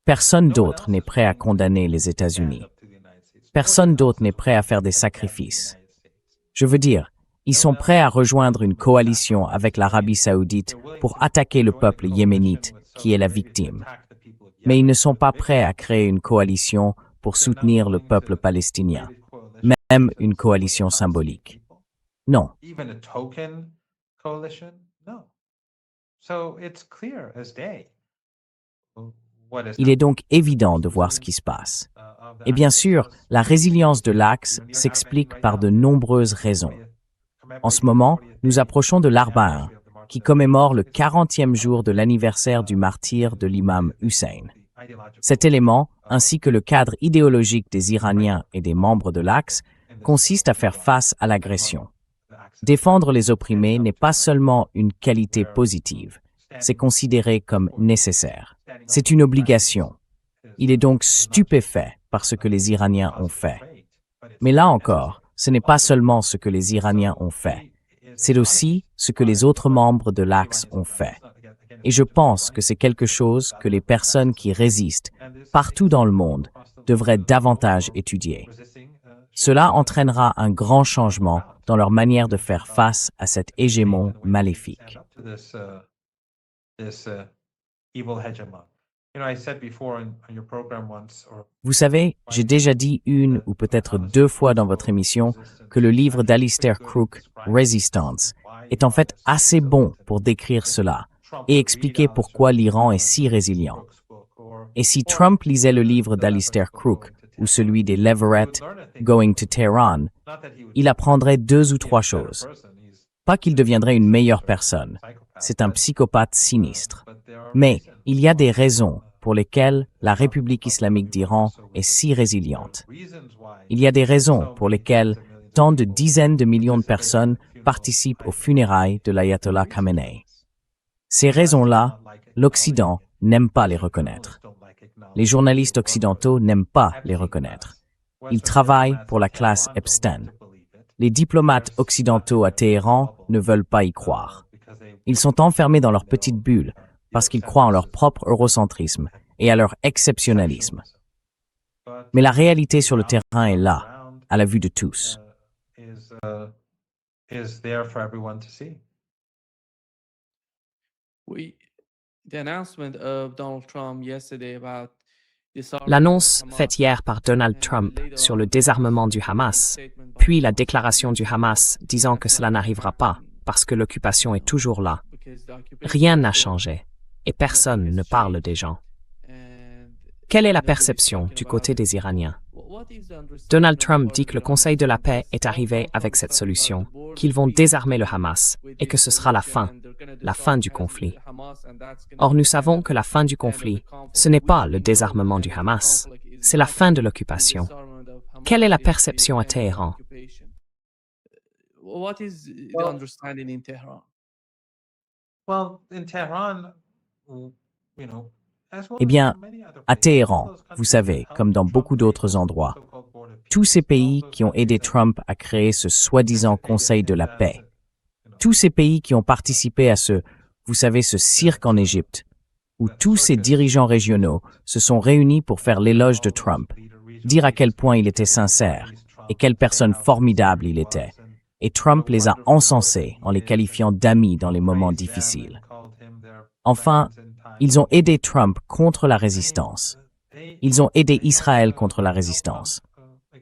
Personne d'autre n'est prêt à condamner les États-Unis. Personne d'autre n'est prêt à faire des sacrifices. Je veux dire, ils sont prêts à rejoindre une coalition avec l'Arabie saoudite pour attaquer le peuple yéménite qui est la victime. Mais ils ne sont pas prêts à créer une coalition pour soutenir le peuple palestinien, même une coalition symbolique. Non. Il est donc évident de voir ce qui se passe. Et bien sûr, la résilience de l'Axe s'explique par de nombreuses raisons. En ce moment, nous approchons de l'Arbaïn, qui commémore le 40e jour de l'anniversaire du martyre de l'imam Hussein. Cet élément, ainsi que le cadre idéologique des Iraniens et des membres de l'Axe, consiste à faire face à l'agression. Défendre les opprimés n'est pas seulement une qualité positive, c'est considéré comme nécessaire. C'est une obligation. Il est donc stupéfait par ce que les Iraniens ont fait. Mais là encore, ce n'est pas seulement ce que les Iraniens ont fait, c'est aussi ce que les autres membres de l'Axe ont fait. Et je pense que c'est quelque chose que les personnes qui résistent partout dans le monde devraient davantage étudier. Cela entraînera un grand changement dans leur manière de faire face à cet hégémon maléfique. Vous savez, j'ai déjà dit une ou peut-être deux fois dans votre émission que le livre d'Alistair Crooke, Resistance, est en fait assez bon pour décrire cela et expliquer pourquoi l'Iran est si résilient. Et si Trump lisait le livre d'Alistair Crooke ou celui des Leverett, Going to Tehran, il apprendrait deux ou trois choses. Pas qu'il deviendrait une meilleure personne, c'est un psychopathe sinistre. Mais il y a des raisons pour lesquelles la République islamique d'Iran est si résiliente. Il y a des raisons pour lesquelles tant de dizaines de millions de personnes participent aux funérailles de l'ayatollah Khamenei. Ces raisons-là, l'Occident n'aime pas les reconnaître. Les journalistes occidentaux n'aiment pas les reconnaître. Ils travaillent pour la classe Epstein. Les diplomates occidentaux à Téhéran ne veulent pas y croire. Ils sont enfermés dans leur petite bulle parce qu'ils croient en leur propre eurocentrisme et à leur exceptionnalisme. Mais la réalité sur le terrain est là, à la vue de tous. L'annonce faite hier par Donald Trump sur le désarmement du Hamas, puis la déclaration du Hamas disant que cela n'arrivera pas parce que l'occupation est toujours là. Rien n'a changé et personne ne parle des gens. Quelle est la perception du côté des Iraniens? Donald Trump dit que le Conseil de la paix est arrivé avec cette solution, qu'ils vont désarmer le Hamas et que ce sera la fin du conflit. Or, nous savons que la fin du conflit, ce n'est pas le désarmement du Hamas, c'est la fin de l'occupation. Quelle est la perception à Téhéran? Well, in Tehran, you know, as well Eh as bien, many other à places, Téhéran, all those vous countries savez, that comme helped dans Trump beaucoup create d'autres the endroits, so-called Board of tous ces Peace, all pays those qui ont countries aidé that Trump à créer ce soi-disant participated Conseil de in la that, paix, tous ces pays qui ont participé à ce, vous savez, ce cirque en Égypte, où tous ces dirigeants régionaux se sont réunis pour faire l'éloge de Trump, dire à quel point il était sincère et quelle personne formidable il était. Et Trump les a encensés en les qualifiant d'amis dans les moments difficiles. Enfin, ils ont aidé Trump contre la résistance. Ils ont aidé Israël contre la résistance.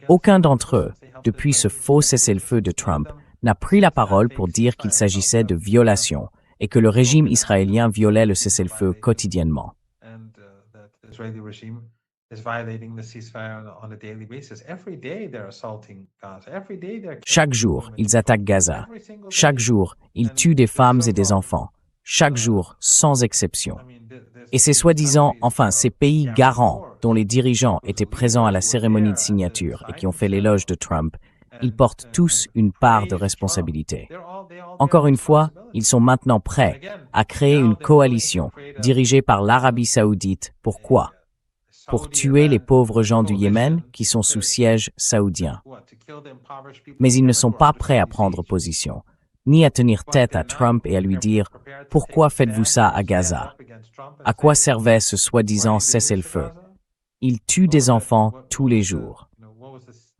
Aucun d'entre eux, depuis ce faux cessez-le-feu de Trump, n'a pris la parole pour dire qu'il s'agissait de violations et que le régime israélien violait le cessez-le-feu quotidiennement. Chaque jour, ils attaquent Gaza. Chaque jour, ils tuent des femmes et des enfants. Chaque jour, sans exception. Et ces soi-disant, enfin, ces pays garants dont les dirigeants étaient présents à la cérémonie de signature et qui ont fait l'éloge de Trump, ils portent tous une part de responsabilité. Encore une fois, ils sont maintenant prêts à créer une coalition dirigée par l'Arabie saoudite. Pourquoi? Pour tuer les pauvres gens du Yémen qui sont sous siège saoudien. Mais ils ne sont pas prêts à prendre position, ni à tenir tête à Trump et à lui dire « Pourquoi faites-vous ça à Gaza? À quoi servait ce soi-disant cessez-le-feu? Ils tuent des enfants tous les jours. »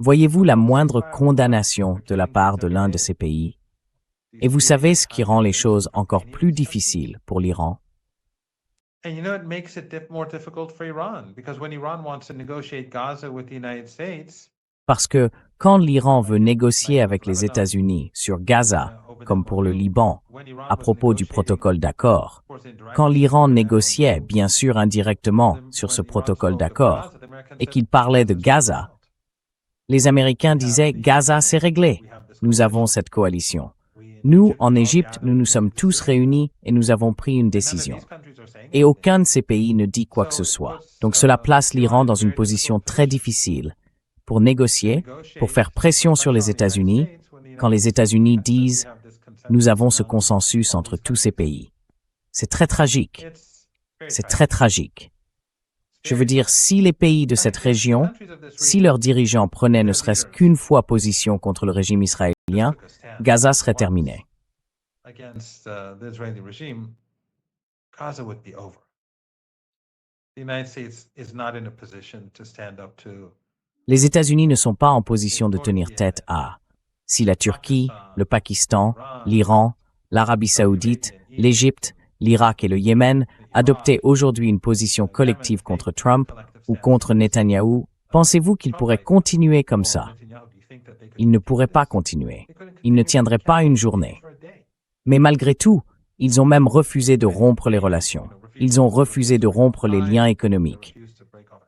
Voyez-vous la moindre condamnation de la part de l'un de ces pays? Et vous savez ce qui rend les choses encore plus difficiles pour l'Iran? And you know, it makes it more difficult for Iran because when Iran wants to negotiate Gaza with the United States, Parce que quand l'Iran veut négocier avec les États-Unis sur Gaza, comme pour le Liban, à propos du protocole d'accord, quand l'Iran négociait, bien sûr indirectement, sur ce protocole d'accord, et qu'il parlait de Gaza, les Américains disaient « Gaza, c'est réglé. Nous avons cette coalition. Nous, en Égypte, nous nous sommes tous réunis et nous avons pris une décision. » Et aucun de ces pays ne dit quoi que ce soit. Donc cela place l'Iran dans une position très difficile pour négocier, pour faire pression sur les États-Unis, quand les États-Unis disent « Nous avons ce consensus entre tous ces pays. » C'est très tragique. C'est très tragique. Je veux dire, si les pays de cette région, si leurs dirigeants prenaient ne serait-ce qu'une fois position contre le régime israélien, Gaza serait terminé. against the Israeli regime, Gaza would be over. The United States is not in a position to stand up to Les États-Unis ne sont pas en position de tenir tête à si la Turquie, le Pakistan, l'Iran, l'Arabie saoudite, l'Égypte, l'Irak et le Yémen adoptaient aujourd'hui une position collective contre Trump ou contre Netanyahou. Pensez-vous qu'ils pourraient continuer comme ça? Ils ne pourraient pas continuer. Ils ne tiendraient pas une journée. Mais malgré tout, ils ont même refusé de rompre les relations. Ils ont refusé de rompre les liens économiques.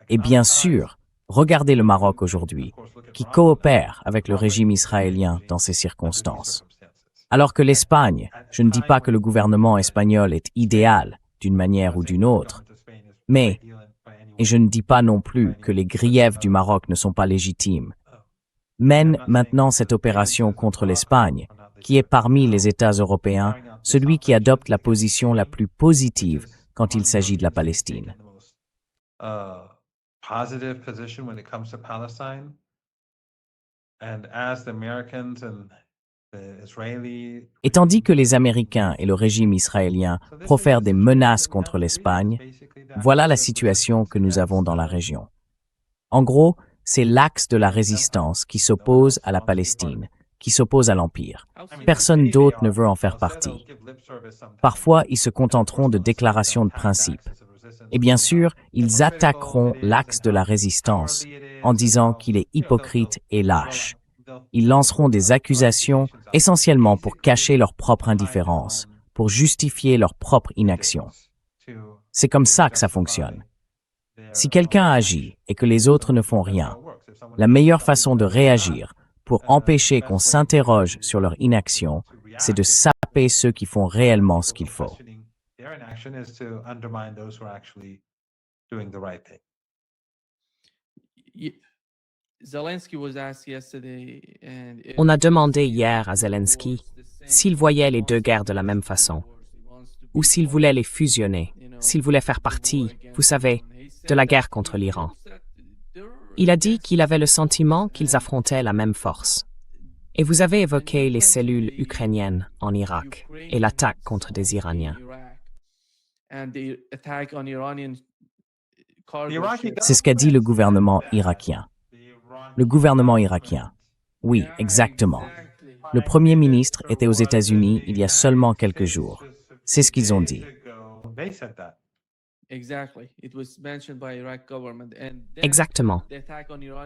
Et bien sûr, regardez le Maroc aujourd'hui, qui coopère avec le régime israélien dans ces circonstances. Alors que l'Espagne, je ne dis pas que le gouvernement espagnol est idéal d'une manière ou d'une autre, mais, et je ne dis pas non plus que les griefs du Maroc ne sont pas légitimes, mène maintenant cette opération contre l'Espagne, qui est parmi les États européens celui qui adopte la position la plus positive quand il s'agit de la Palestine. Positive position when it comes to Palestine. And as the Americans and the Israeli Et tandis que les Américains et le régime israélien profèrent des menaces contre l'Espagne, voilà la situation que nous avons dans la région. En gros, c'est l'axe de la résistance qui s'oppose à la Palestine, qui s'oppose à l'Empire. Personne d'autre ne veut en faire partie. Parfois, ils se contenteront de déclarations de principe. Et bien sûr, ils attaqueront l'axe de la résistance en disant qu'il est hypocrite et lâche. Ils lanceront des accusations essentiellement pour cacher leur propre indifférence, pour justifier leur propre inaction. C'est comme ça que ça fonctionne. Si quelqu'un agit et que les autres ne font rien, la meilleure façon de réagir pour empêcher qu'on s'interroge sur leur inaction, c'est de saper ceux qui font réellement ce qu'il faut. their inaction is to undermine those who are actually doing the right thing. On a demandé hier à Zelensky s'il voyait les deux guerres de la même façon. ou s'il voulait les fusionner, s'il voulait faire partie, vous savez, de la guerre contre l'Iran. Il a dit qu'il avait le sentiment qu'ils affrontaient la même force. Et vous avez évoqué les cellules ukrainiennes en Irak et l'attaque contre des Iraniens. C'est ce qu'a dit le gouvernement irakien. Le gouvernement irakien. Oui, exactement. Le Premier ministre était aux États-Unis il y a seulement quelques jours. C'est ce qu'ils ont dit. Exactement.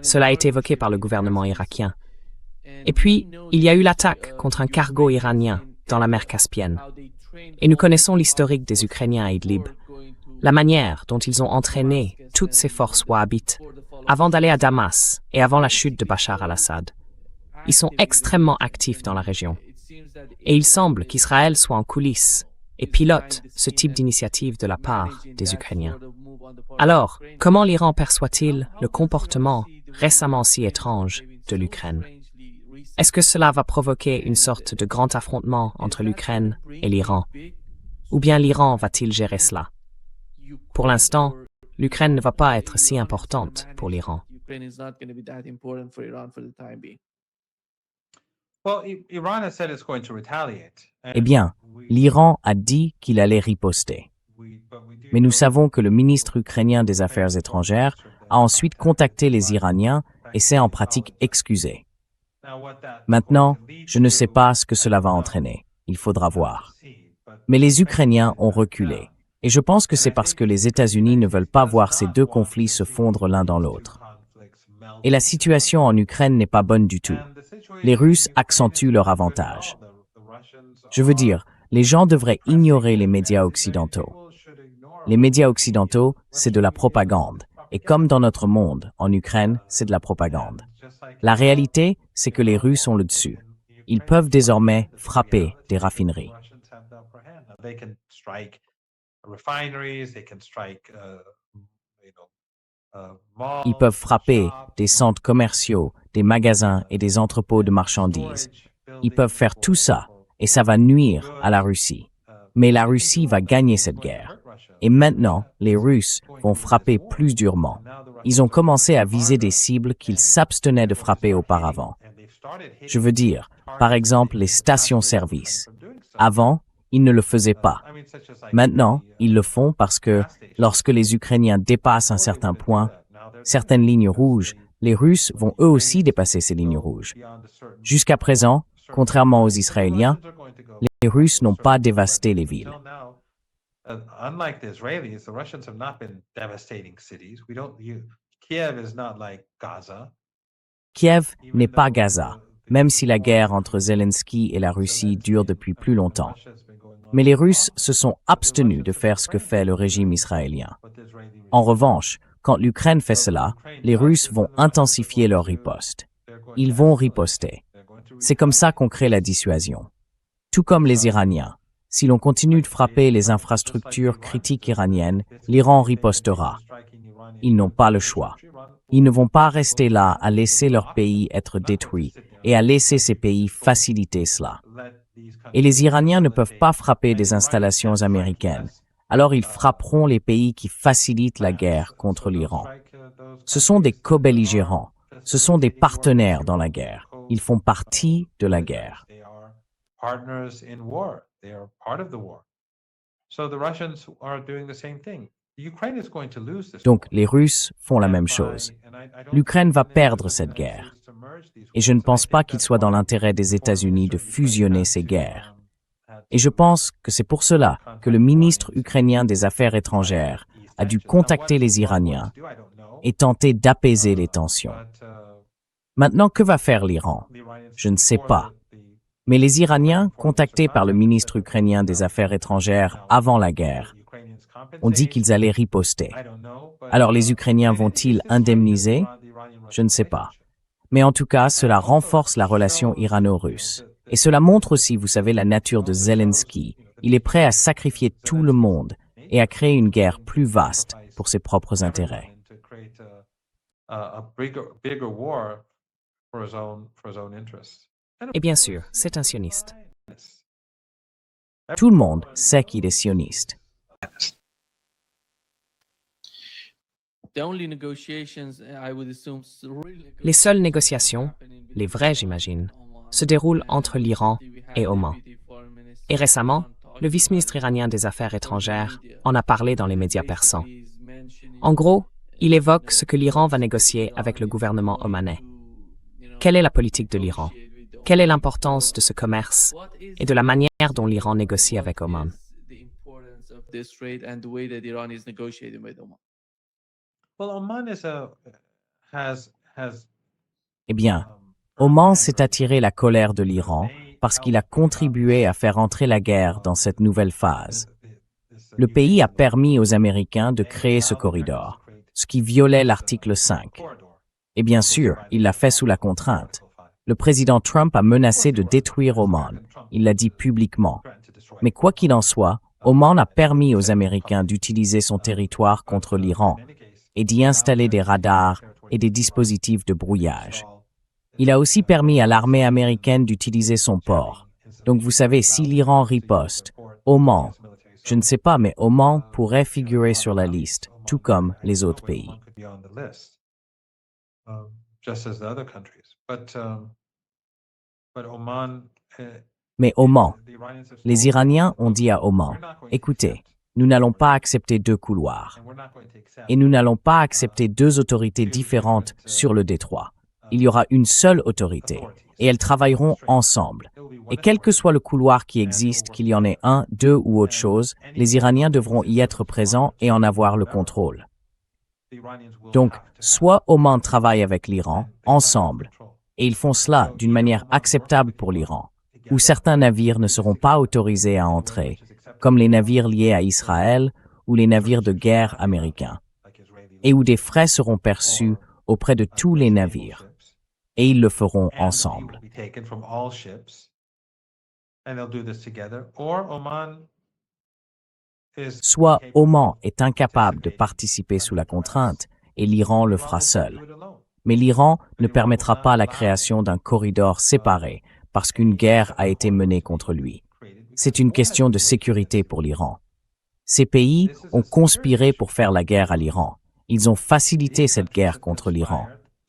Cela a été évoqué par le gouvernement irakien. Et puis, il y a eu l'attaque contre un cargo iranien dans la mer Caspienne. Et nous connaissons l'historique des Ukrainiens à Idlib, la manière dont ils ont entraîné toutes ces forces wahhabites avant d'aller à Damas et avant la chute de Bachar al-Assad. Ils sont extrêmement actifs dans la région. Et il semble qu'Israël soit en coulisses et pilote ce type d'initiative de la part des Ukrainiens. Alors, comment l'Iran perçoit-il le comportement récemment si étrange de l'Ukraine? Est-ce que cela va provoquer une sorte de grand affrontement entre l'Ukraine et l'Iran? Ou bien l'Iran va-t-il gérer cela? Pour l'instant, l'Ukraine ne va pas être si importante pour l'Iran. Eh bien, l'Iran a dit qu'il allait riposter. Mais nous savons que le ministre ukrainien des Affaires étrangères a ensuite contacté les Iraniens et s'est en pratique excusé. Maintenant, je ne sais pas ce que cela va entraîner. Il faudra voir. Mais les Ukrainiens ont reculé. Et je pense que c'est parce que les États-Unis ne veulent pas voir ces deux conflits se fondre l'un dans l'autre. Et la situation en Ukraine n'est pas bonne du tout. Les Russes accentuent leur avantage. Je veux dire, les gens devraient ignorer les médias occidentaux. Les médias occidentaux, c'est de la propagande. Et comme dans notre monde, en Ukraine, c'est de la propagande. La réalité, c'est que les Russes ont le dessus. Ils peuvent désormais frapper des raffineries. Ils peuvent frapper des centres commerciaux, des magasins et des entrepôts de marchandises. Ils peuvent faire tout ça, et ça va nuire à la Russie. Mais la Russie va gagner cette guerre. Et maintenant, les Russes vont frapper plus durement. Ils ont commencé à viser des cibles qu'ils s'abstenaient de frapper auparavant. Je veux dire, par exemple, les stations-service. Avant, ils ne le faisaient pas. Maintenant, ils le font parce que, lorsque les Ukrainiens dépassent un certain point, certaines lignes rouges, les Russes vont eux aussi dépasser ces lignes rouges. Jusqu'à présent, contrairement aux Israéliens, les Russes n'ont pas dévasté les villes. Unlike the Israelis, the Russians have not been devastating cities. Kiev is not like Gaza. Kiev n'est pas Gaza, même si la guerre entre Zelensky et la Russie dure depuis plus longtemps. Mais les Russes se sont abstenus de faire ce que fait le régime israélien. En revanche, quand l'Ukraine fait cela, les Russes vont intensifier leur riposte. Ils vont riposter. C'est comme ça qu'on crée la dissuasion. Tout comme les Iraniens. Si l'on continue de frapper les infrastructures critiques iraniennes, l'Iran ripostera. Ils n'ont pas le choix. Ils ne vont pas rester là à laisser leur pays être détruit et à laisser ces pays faciliter cela. Et les Iraniens ne peuvent pas frapper des installations américaines. Alors ils frapperont les pays qui facilitent la guerre contre l'Iran. Ce sont des co-belligérants. Ce sont des partenaires dans la guerre. Ils font partie de la guerre. They are part of the war. So the Russians are doing the same thing. Ukraine is going to lose this. Donc les Russes font la même chose. L'Ukraine va perdre cette guerre. Et je ne pense pas qu'il soit dans l'intérêt des États-Unis de fusionner ces guerres. Et je pense que c'est pour cela que le ministre ukrainien des Affaires étrangères a dû contacter les Iraniens et tenter d'apaiser les tensions. Maintenant, que va faire l'Iran? Je ne sais pas. Mais les Iraniens, contactés par le ministre ukrainien des Affaires étrangères avant la guerre, ont dit qu'ils allaient riposter. Alors les Ukrainiens vont-ils indemniser? Je ne sais pas. Mais en tout cas, cela renforce la relation irano-russe. Et cela montre aussi, vous savez, la nature de Zelensky. Il est prêt à sacrifier tout le monde et à créer une guerre plus vaste pour ses propres intérêts. Et bien sûr, c'est un sioniste. Tout le monde sait qu'il est sioniste. Les seules négociations, les vraies j'imagine, se déroulent entre l'Iran et Oman. Et récemment, le vice-ministre iranien des Affaires étrangères en a parlé dans les médias persans. En gros, il évoque ce que l'Iran va négocier avec le gouvernement omanais. Quelle est la politique de l'Iran? Quelle est l'importance de ce commerce et de la manière dont l'Iran négocie avec Oman? Well, Oman has Eh bien, Oman s'est attiré la colère de l'Iran parce qu'il a contribué à faire entrer la guerre dans cette nouvelle phase. Le pays a permis aux Américains de créer ce corridor, ce qui violait l'article 5. Et bien sûr, il l'a fait sous la contrainte. Le président Trump a menacé de détruire Oman. Il l'a dit publiquement. Mais quoi qu'il en soit, Oman a permis aux Américains d'utiliser son territoire contre l'Iran et d'y installer des radars et des dispositifs de brouillage. Il a aussi permis à l'armée américaine d'utiliser son port. Donc vous savez, si l'Iran riposte, Oman, je ne sais pas, mais Oman pourrait figurer sur la liste, tout comme les autres pays. Mais Oman, les Iraniens ont dit à Oman, écoutez, nous n'allons pas accepter deux couloirs. Et nous n'allons pas accepter deux autorités différentes sur le détroit. Il y aura une seule autorité, et elles travailleront ensemble. Et quel que soit le couloir qui existe, qu'il y en ait un, deux ou autre chose, les Iraniens devront y être présents et en avoir le contrôle. Donc, soit Oman travaille avec l'Iran, ensemble, et ils font cela d'une manière acceptable pour l'Iran, où certains navires ne seront pas autorisés à entrer, comme les navires liés à Israël ou les navires de guerre américains, et où des frais seront perçus auprès de tous les navires, et ils le feront ensemble. Soit Oman est incapable de participer sous la contrainte, et l'Iran le fera seul. Mais l'Iran ne permettra pas la création d'un corridor séparé parce qu'une guerre a été menée contre lui. C'est une question de sécurité pour l'Iran. Ces pays ont conspiré pour faire la guerre à l'Iran. Ils ont facilité cette guerre contre l'Iran.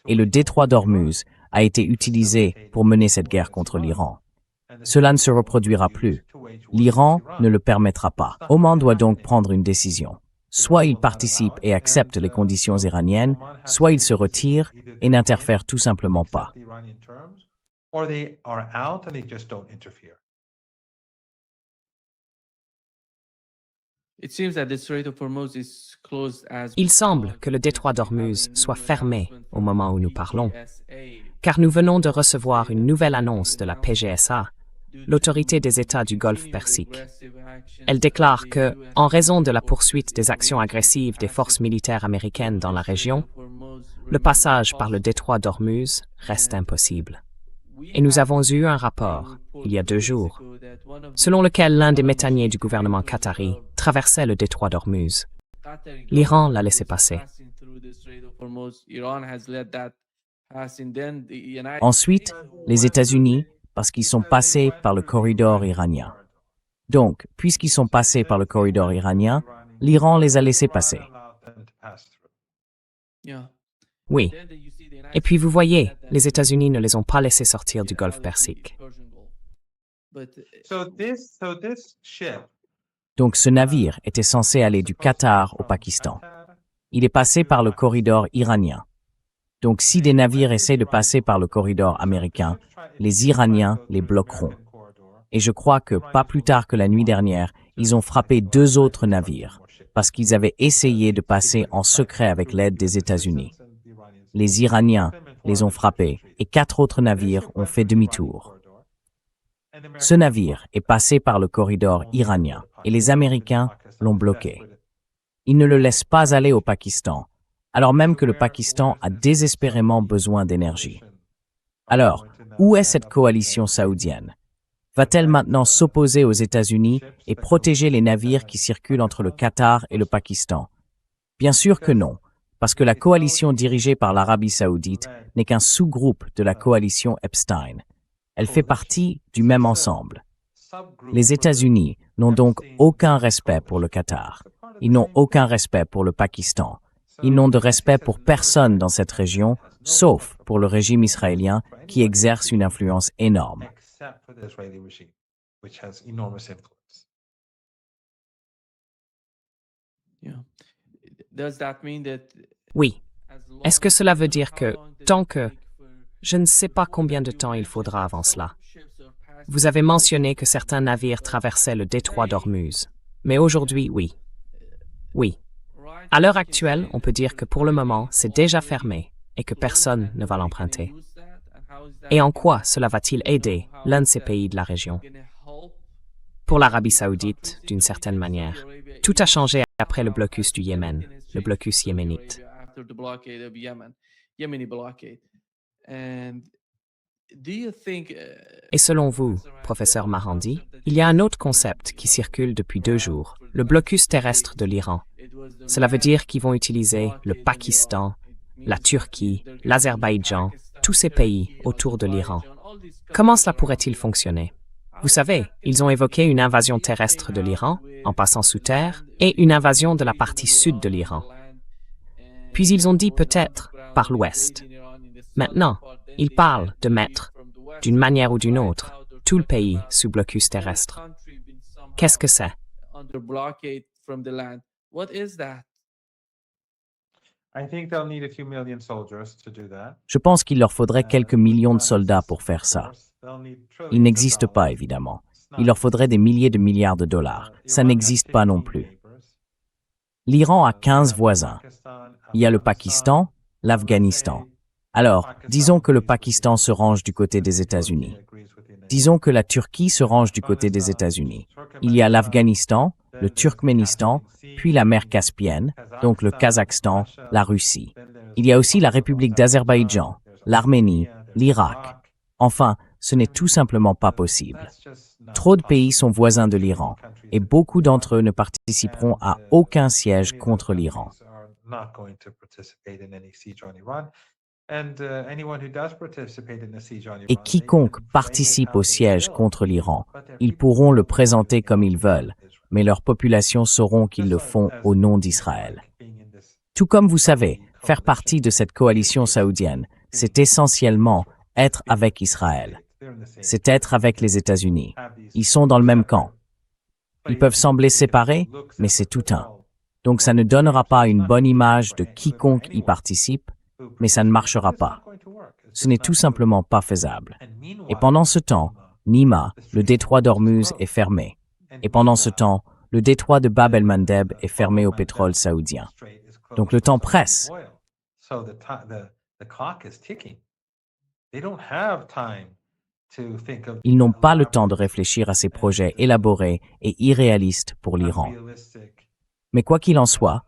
Et le détroit d'Ormuz a été utilisé pour mener cette guerre contre l'Iran. Cela ne se reproduira plus. L'Iran ne le permettra pas. Oman doit donc prendre une décision. Soit il participe et accepte les conditions iraniennes, soit il se retire et n'interfère tout simplement pas. Il semble que le détroit d'Ormuz soit fermé au moment où nous parlons, car nous venons de recevoir une nouvelle annonce de la PGSA, l'autorité des États du Golfe Persique. Elle déclare que, en raison de la poursuite des actions agressives des forces militaires américaines dans la région, le passage par le détroit d'Ormuz reste impossible. Et nous avons eu un rapport, il y a 2 jours, selon lequel l'un des méthaniers du gouvernement qatari traversait le détroit d'Ormuz. L'Iran l'a laissé passer. Ensuite, les États-Unis, parce qu'ils sont passés par le corridor iranien. Donc, puisqu'ils sont passés par le corridor iranien, l'Iran les a laissés passer. Oui. Et puis vous voyez, les États-Unis ne les ont pas laissés sortir du Golfe Persique. Donc ce navire était censé aller du Qatar au Pakistan. Il est passé par le corridor iranien. Donc si des navires essaient de passer par le corridor américain, les Iraniens les bloqueront. Et je crois que, pas plus tard que la nuit dernière, ils ont frappé 2 autres navires, parce qu'ils avaient essayé de passer en secret avec l'aide des États-Unis. Les Iraniens les ont frappés et 4 autres navires ont fait demi-tour. Ce navire est passé par le corridor iranien et les Américains l'ont bloqué. Ils ne le laissent pas aller au Pakistan, alors même que le Pakistan a désespérément besoin d'énergie. Alors, où est cette coalition saoudienne? Va-t-elle maintenant s'opposer aux États-Unis et protéger les navires qui circulent entre le Qatar et le Pakistan? Bien sûr que non, parce que la coalition dirigée par l'Arabie saoudite n'est qu'un sous-groupe de la coalition Epstein. Elle fait partie du même ensemble. Les États-Unis n'ont donc aucun respect pour le Qatar. Ils n'ont aucun respect pour le Pakistan. Ils n'ont de respect pour personne dans cette région, sauf pour le régime israélien qui exerce une influence énorme. Except for the Israeli regime, which has enormous influence. Oui. Est-ce que cela veut dire que, tant que... Je ne sais pas combien de temps il faudra avant cela. Vous avez mentionné que certains navires traversaient le détroit d'Ormuz. Mais aujourd'hui, oui. Oui. À l'heure actuelle, on peut dire que pour le moment, c'est déjà fermé et que personne ne va l'emprunter. Et en quoi cela va-t-il aider l'un de ces pays de la région? Pour l'Arabie saoudite, d'une certaine manière. Tout a changé après le blocus du Yémen, le blocus yéménite. Et selon vous, professeur Marandi, il y a un autre concept qui circule depuis 2 jours, le blocus terrestre de l'Iran. Cela veut dire qu'ils vont utiliser le Pakistan, la Turquie, l'Azerbaïdjan, tous ces pays autour de l'Iran. Comment cela pourrait-il fonctionner? Vous savez, ils ont évoqué une invasion terrestre de l'Iran, en passant sous terre, et une invasion de la partie sud de l'Iran. Puis ils ont dit peut-être par l'ouest. Maintenant, ils parlent de mettre, d'une manière ou d'une autre, tout le pays sous blocus terrestre. Qu'est-ce que c'est? I think they'll need a few million soldiers to do that. Je pense qu'il leur faudrait quelques millions de soldats pour faire ça. Ils n'existent pas, évidemment. Il leur faudrait des milliers de milliards de dollars. Ça n'existe pas non plus. L'Iran a 15 voisins. Il y a le Pakistan, l'Afghanistan. Alors, disons que le Pakistan se range du côté des États-Unis. Disons que la Turquie se range du côté des États-Unis. Il y a l'Afghanistan, le Turkménistan, puis la mer Caspienne, donc le Kazakhstan, la Russie. Il y a aussi la République d'Azerbaïdjan, l'Arménie, l'Irak. Enfin, ce n'est tout simplement pas possible. Trop de pays sont voisins de l'Iran, et beaucoup d'entre eux ne participeront à aucun siège contre l'Iran. Et quiconque participe au siège contre l'Iran, ils pourront le présenter comme ils veulent, mais leurs populations sauront qu'ils le font au nom d'Israël. Tout comme vous savez, faire partie de cette coalition saoudienne, c'est essentiellement être avec Israël. C'est être avec les États-Unis. Ils sont dans le même camp. Ils peuvent sembler séparés, mais c'est tout un. Donc ça ne donnera pas une bonne image de quiconque y participe, mais ça ne marchera pas. Ce n'est tout simplement pas faisable. Et pendant ce temps, Nima, le détroit d'Ormuz, est fermé. Et pendant ce temps, le détroit de Bab el-Mandeb est fermé au pétrole saoudien. Donc le temps presse. Ils n'ont pas le temps de réfléchir à ces projets élaborés et irréalistes pour l'Iran. Mais quoi qu'il en soit,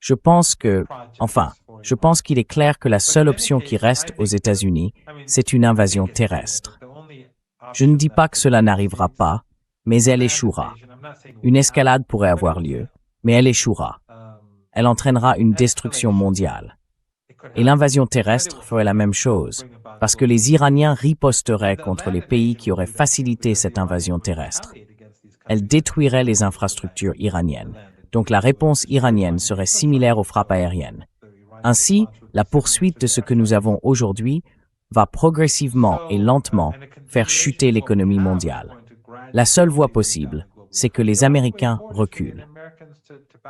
je pense qu'il est clair que la seule option qui reste aux États-Unis, c'est une invasion terrestre. Je ne dis pas que cela n'arrivera pas, mais elle échouera. Une escalade pourrait avoir lieu, mais elle échouera. Elle entraînera une destruction mondiale. Et l'invasion terrestre ferait la même chose, parce que les Iraniens riposteraient contre les pays qui auraient facilité cette invasion terrestre. Elle détruirait les infrastructures iraniennes. Donc la réponse iranienne serait similaire aux frappes aériennes. Ainsi, la poursuite de ce que nous avons aujourd'hui va progressivement et lentement faire chuter l'économie mondiale. La seule voie possible, c'est que les Américains reculent.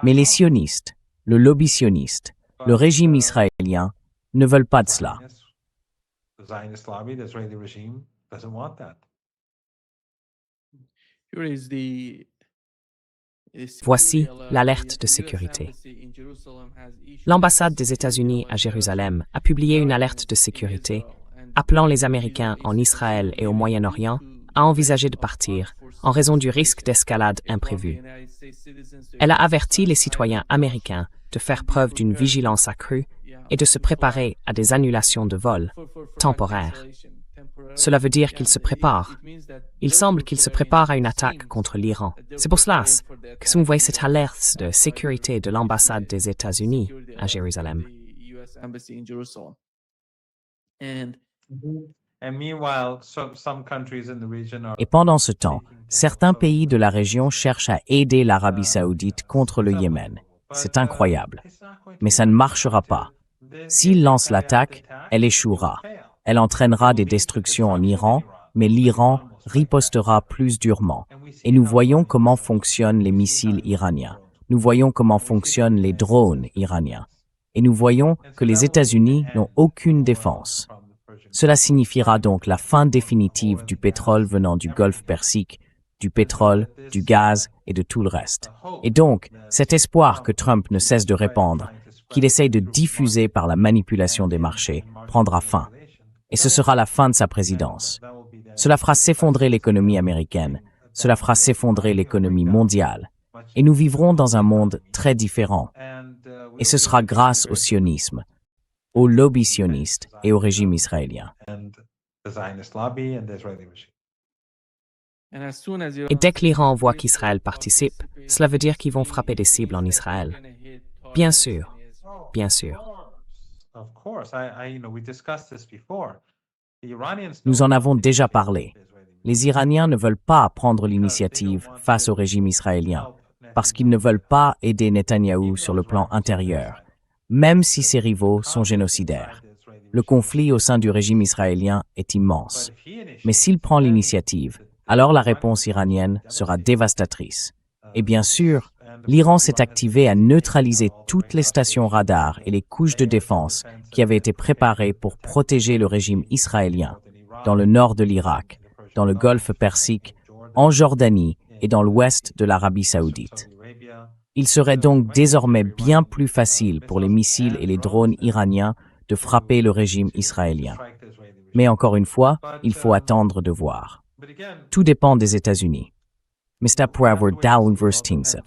Mais les sionistes, le lobby sioniste, le régime israélien ne veulent pas de cela. Voici l'alerte de sécurité. L'ambassade des États-Unis à Jérusalem a publié une alerte de sécurité appelant les Américains en Israël et au Moyen-Orient à envisager de partir en raison du risque d'escalade imprévue. Elle a averti les citoyens américains de faire preuve d'une vigilance accrue et de se préparer à des annulations de vols temporaires. Cela veut dire qu'ils se préparent. Il semble qu'ils se préparent à une attaque contre l'Iran. C'est pour cela que vous voyez cette alerte de sécurité de l'ambassade des États-Unis à Jérusalem. And meanwhile, some countries in the region are Et pendant ce temps, certains pays de la région cherchent à aider l'Arabie saoudite contre le Yémen. C'est incroyable. Mais ça ne marchera pas. S'ils lancent l'attaque, elle échouera. Elle entraînera des destructions en Iran, mais l'Iran ripostera plus durement. Et nous voyons comment fonctionnent les missiles iraniens. Nous voyons comment fonctionnent les drones iraniens. Et nous voyons que les États-Unis n'ont aucune défense. Cela signifiera donc la fin définitive du pétrole venant du Golfe Persique, du pétrole, du gaz et de tout le reste. Et donc, cet espoir que Trump ne cesse de répandre, qu'il essaye de diffuser par la manipulation des marchés, prendra fin. Et ce sera la fin de sa présidence. Cela fera s'effondrer l'économie américaine, cela fera s'effondrer l'économie mondiale. Et nous vivrons dans un monde très différent. Et ce sera grâce au sionisme, au lobby sioniste et au régime israélien. Et dès que l'Iran voit qu'Israël participe, cela veut dire qu'ils vont frapper des cibles en Israël. Bien sûr, bien sûr. Nous en avons déjà parlé. Les Iraniens ne veulent pas prendre l'initiative face au régime israélien, parce qu'ils ne veulent pas aider Netanyahou sur le plan intérieur, même si ses rivaux sont génocidaires. Le conflit au sein du régime israélien est immense. Mais s'il prend l'initiative, alors la réponse iranienne sera dévastatrice. Et bien sûr, l'Iran s'est activé à neutraliser toutes les stations radars et les couches de défense qui avaient été préparées pour protéger le régime israélien, dans le nord de l'Irak, dans le Golfe Persique, en Jordanie et dans l'ouest de l'Arabie saoudite. Il serait donc désormais bien plus facile pour les missiles et les drones iraniens de frapper le régime israélien. Mais encore une fois, il faut attendre de voir. Tout dépend des États-Unis. Mr. Power Downverse Tingse.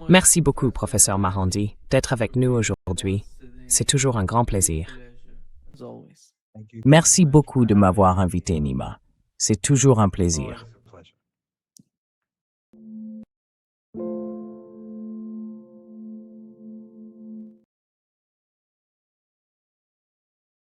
Merci beaucoup, professeur Marandi, d'être avec nous aujourd'hui. C'est toujours un grand plaisir. Merci beaucoup de m'avoir invité, Nima. C'est toujours un plaisir.